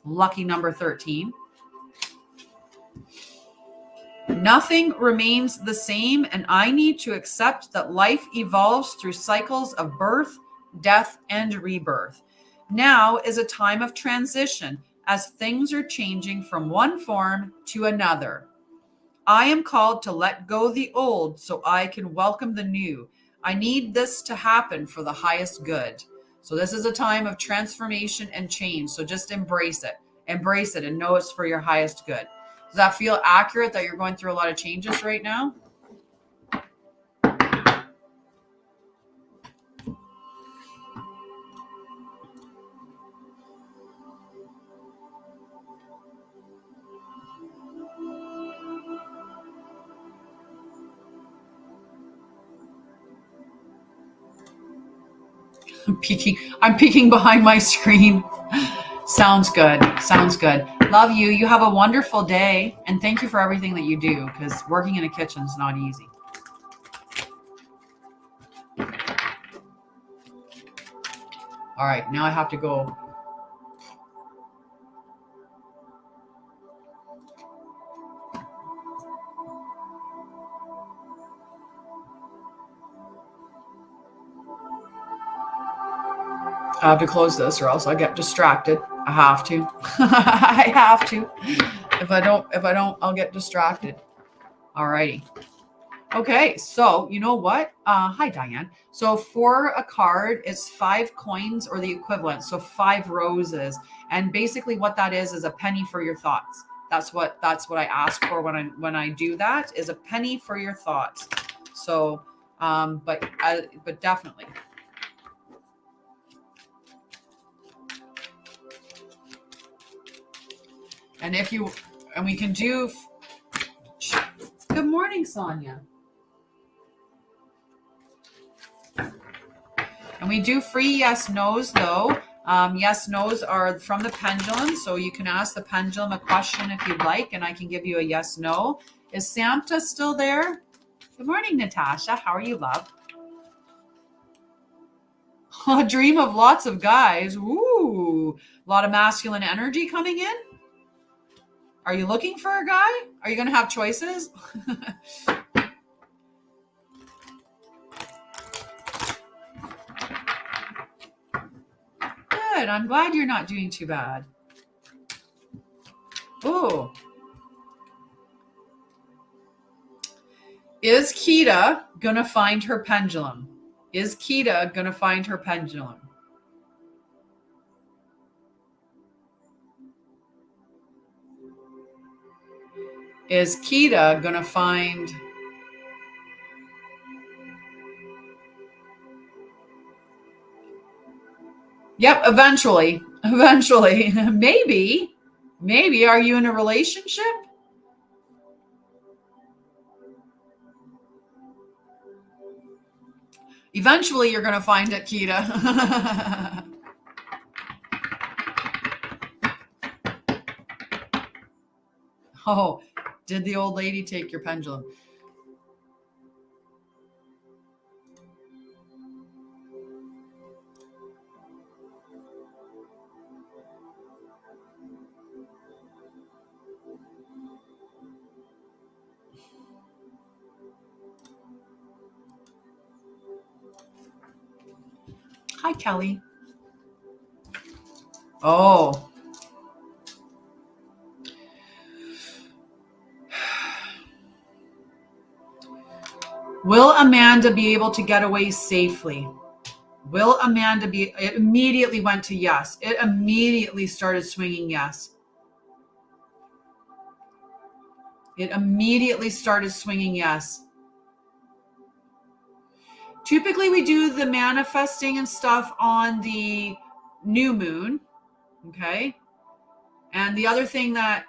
[SPEAKER 1] lucky number 13. Nothing remains the same, and I need to accept that life evolves through cycles of birth, death, and rebirth. Now is a time of transition as things are changing from one form to another. I am called to let go the old so I can welcome the new. I need this to happen for the highest good. So this is a time of transformation and change. So just embrace it. Embrace it and know it's for your highest good. Does that feel accurate that you're going through a lot of changes right now? I'm peeking behind my screen. Sounds good. Sounds good. Love you. You have a wonderful day. And thank you for everything that you do, because working in a kitchen is not easy. All right. Now I have to go. I have to close this or else I get distracted. I have to. I have to. If I don't, I'll get distracted. All righty. Okay, so you know what? Hi, Diane. So for a card, it's 5 coins or the equivalent. So 5 roses. And basically what that is a penny for your thoughts. That's what I ask for when I do that, is a penny for your thoughts. So, but definitely. And we can do, good morning, Sonia. And we do free yes, no's though. Yes, no's are from the pendulum. So you can ask the pendulum a question if you'd like, and I can give you a yes, no. Is Samta still there? Good morning, Natasha. How are you, love? A dream of lots of guys. Ooh, a lot of masculine energy coming in. Are you looking for a guy? Are you going to have choices? Good. I'm glad you're not doing too bad. Ooh. Is Kita going to find her pendulum? Is Kita going to find her pendulum? Is Kita going to find... Yep, eventually. Maybe. Are you in a relationship? Eventually, you're going to find it, Kita. Oh, did the old lady take your pendulum? Hi, Kelly. Oh. Will Amanda be able to get away safely? Will Amanda be... It immediately went to yes. It immediately started swinging yes. It immediately started swinging yes. Typically, we do the manifesting and stuff on the new moon, okay? And the other thing that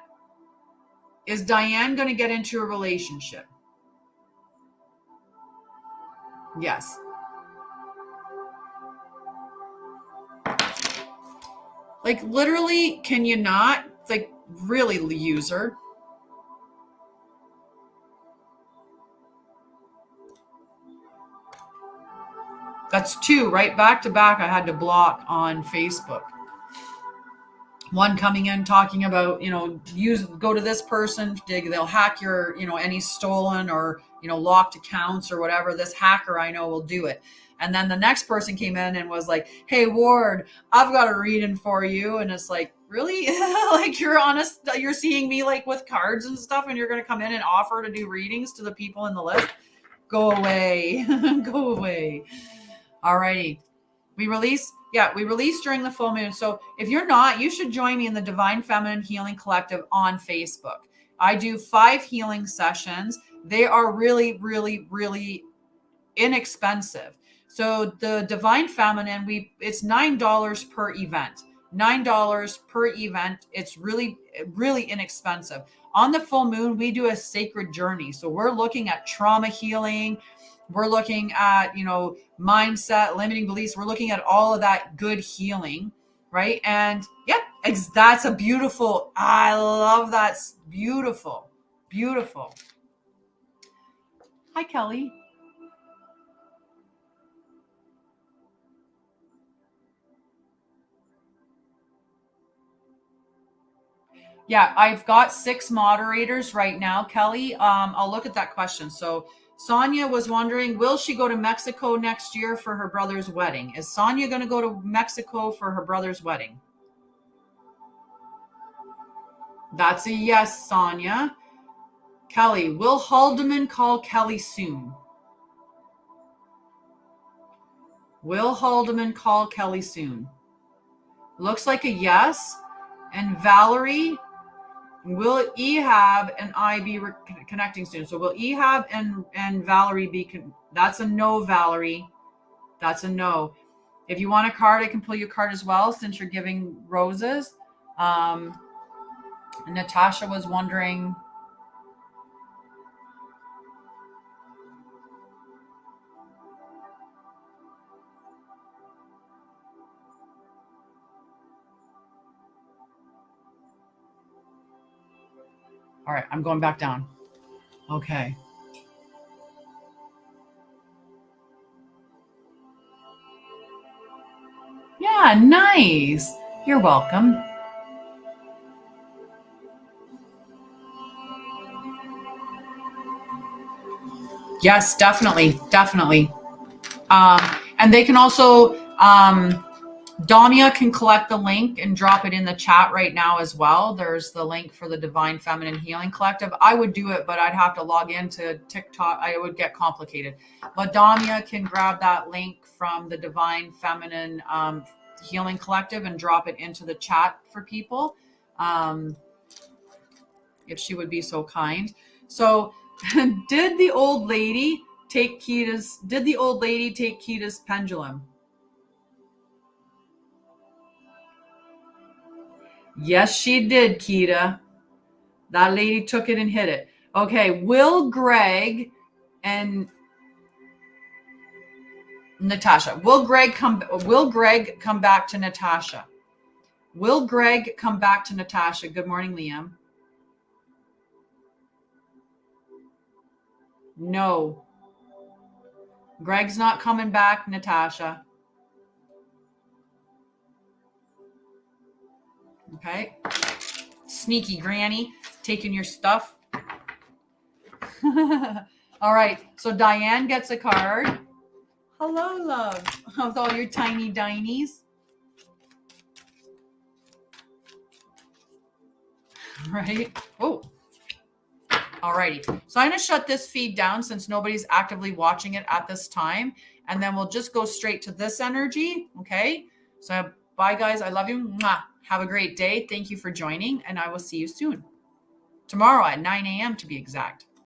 [SPEAKER 1] is Diane going to get into a relationship? Yes. Like literally, can you not? Like really, user. That's two right back to back. I had to block on Facebook. One coming in talking about, go to this person, they'll hack your, any stolen or, locked accounts or whatever. This hacker I know will do it. And then the next person came in and was like, hey, Ward, I've got a reading for you. And it's like, really? Like, you're honest, you're seeing me like with cards and stuff, and you're going to come in and offer to do readings to the people in the list? Go away. Go away. Alrighty. We release during the full moon. So if you're not, you should join me in the Divine Feminine Healing Collective on Facebook. I do 5 healing sessions. They are really, really, really inexpensive. So the Divine Feminine, it's $9 per event. $9 per event. It's really, really inexpensive. On the full moon, we do a sacred journey. So we're looking at trauma healing. We're looking at, mindset, limiting beliefs. We're looking at all of that good healing, right? And yeah, that's a beautiful, I love that. Beautiful, beautiful. Hi, Kelly. Yeah, I've got 6 moderators right now, Kelly. I'll look at that question. So Sonia was wondering, will she go to Mexico next year for her brother's wedding? Is Sonia going to go to Mexico for her brother's wedding? That's a yes, Sonia. Kelly, will Haldeman call Kelly soon? Will Haldeman call Kelly soon? Looks like a yes. And Valerie, will Ehab and I be connecting soon? So will Ehab and Valerie be that's a no, Valerie. That's a no. If you want a card, I can pull you a card as well, since you're giving roses. Natasha was wondering. All right, I'm going back down. Okay. Yeah, nice. You're welcome. Yes, definitely. Definitely. And they can also, Damia can collect the link and drop it in the chat right now as well. There's the link for the Divine Feminine Healing Collective. I would do it, but I'd have to log into TikTok. It would get complicated. But Damia can grab that link from the Divine Feminine Healing Collective and drop it into the chat for people, if she would be so kind. So did the old lady take Kita's pendulum? Yes, she did, Kita. That lady took it and hit it. Okay, will Greg and Natasha. Will Greg come back to Natasha? Will Greg come back to Natasha? Good morning, Liam. No. Greg's not coming back, Natasha. Okay. Sneaky granny, taking your stuff. All right. So Diane gets a card. Hello, love. With all your tiny dinies. Right. Oh. Alrighty. So I'm going to shut this feed down since nobody's actively watching it at this time. And then we'll just go straight to this energy. Okay. So bye, guys. I love you. Mwah. Have a great day. Thank you for joining. And I will see you soon. Tomorrow at 9 a.m. to be exact.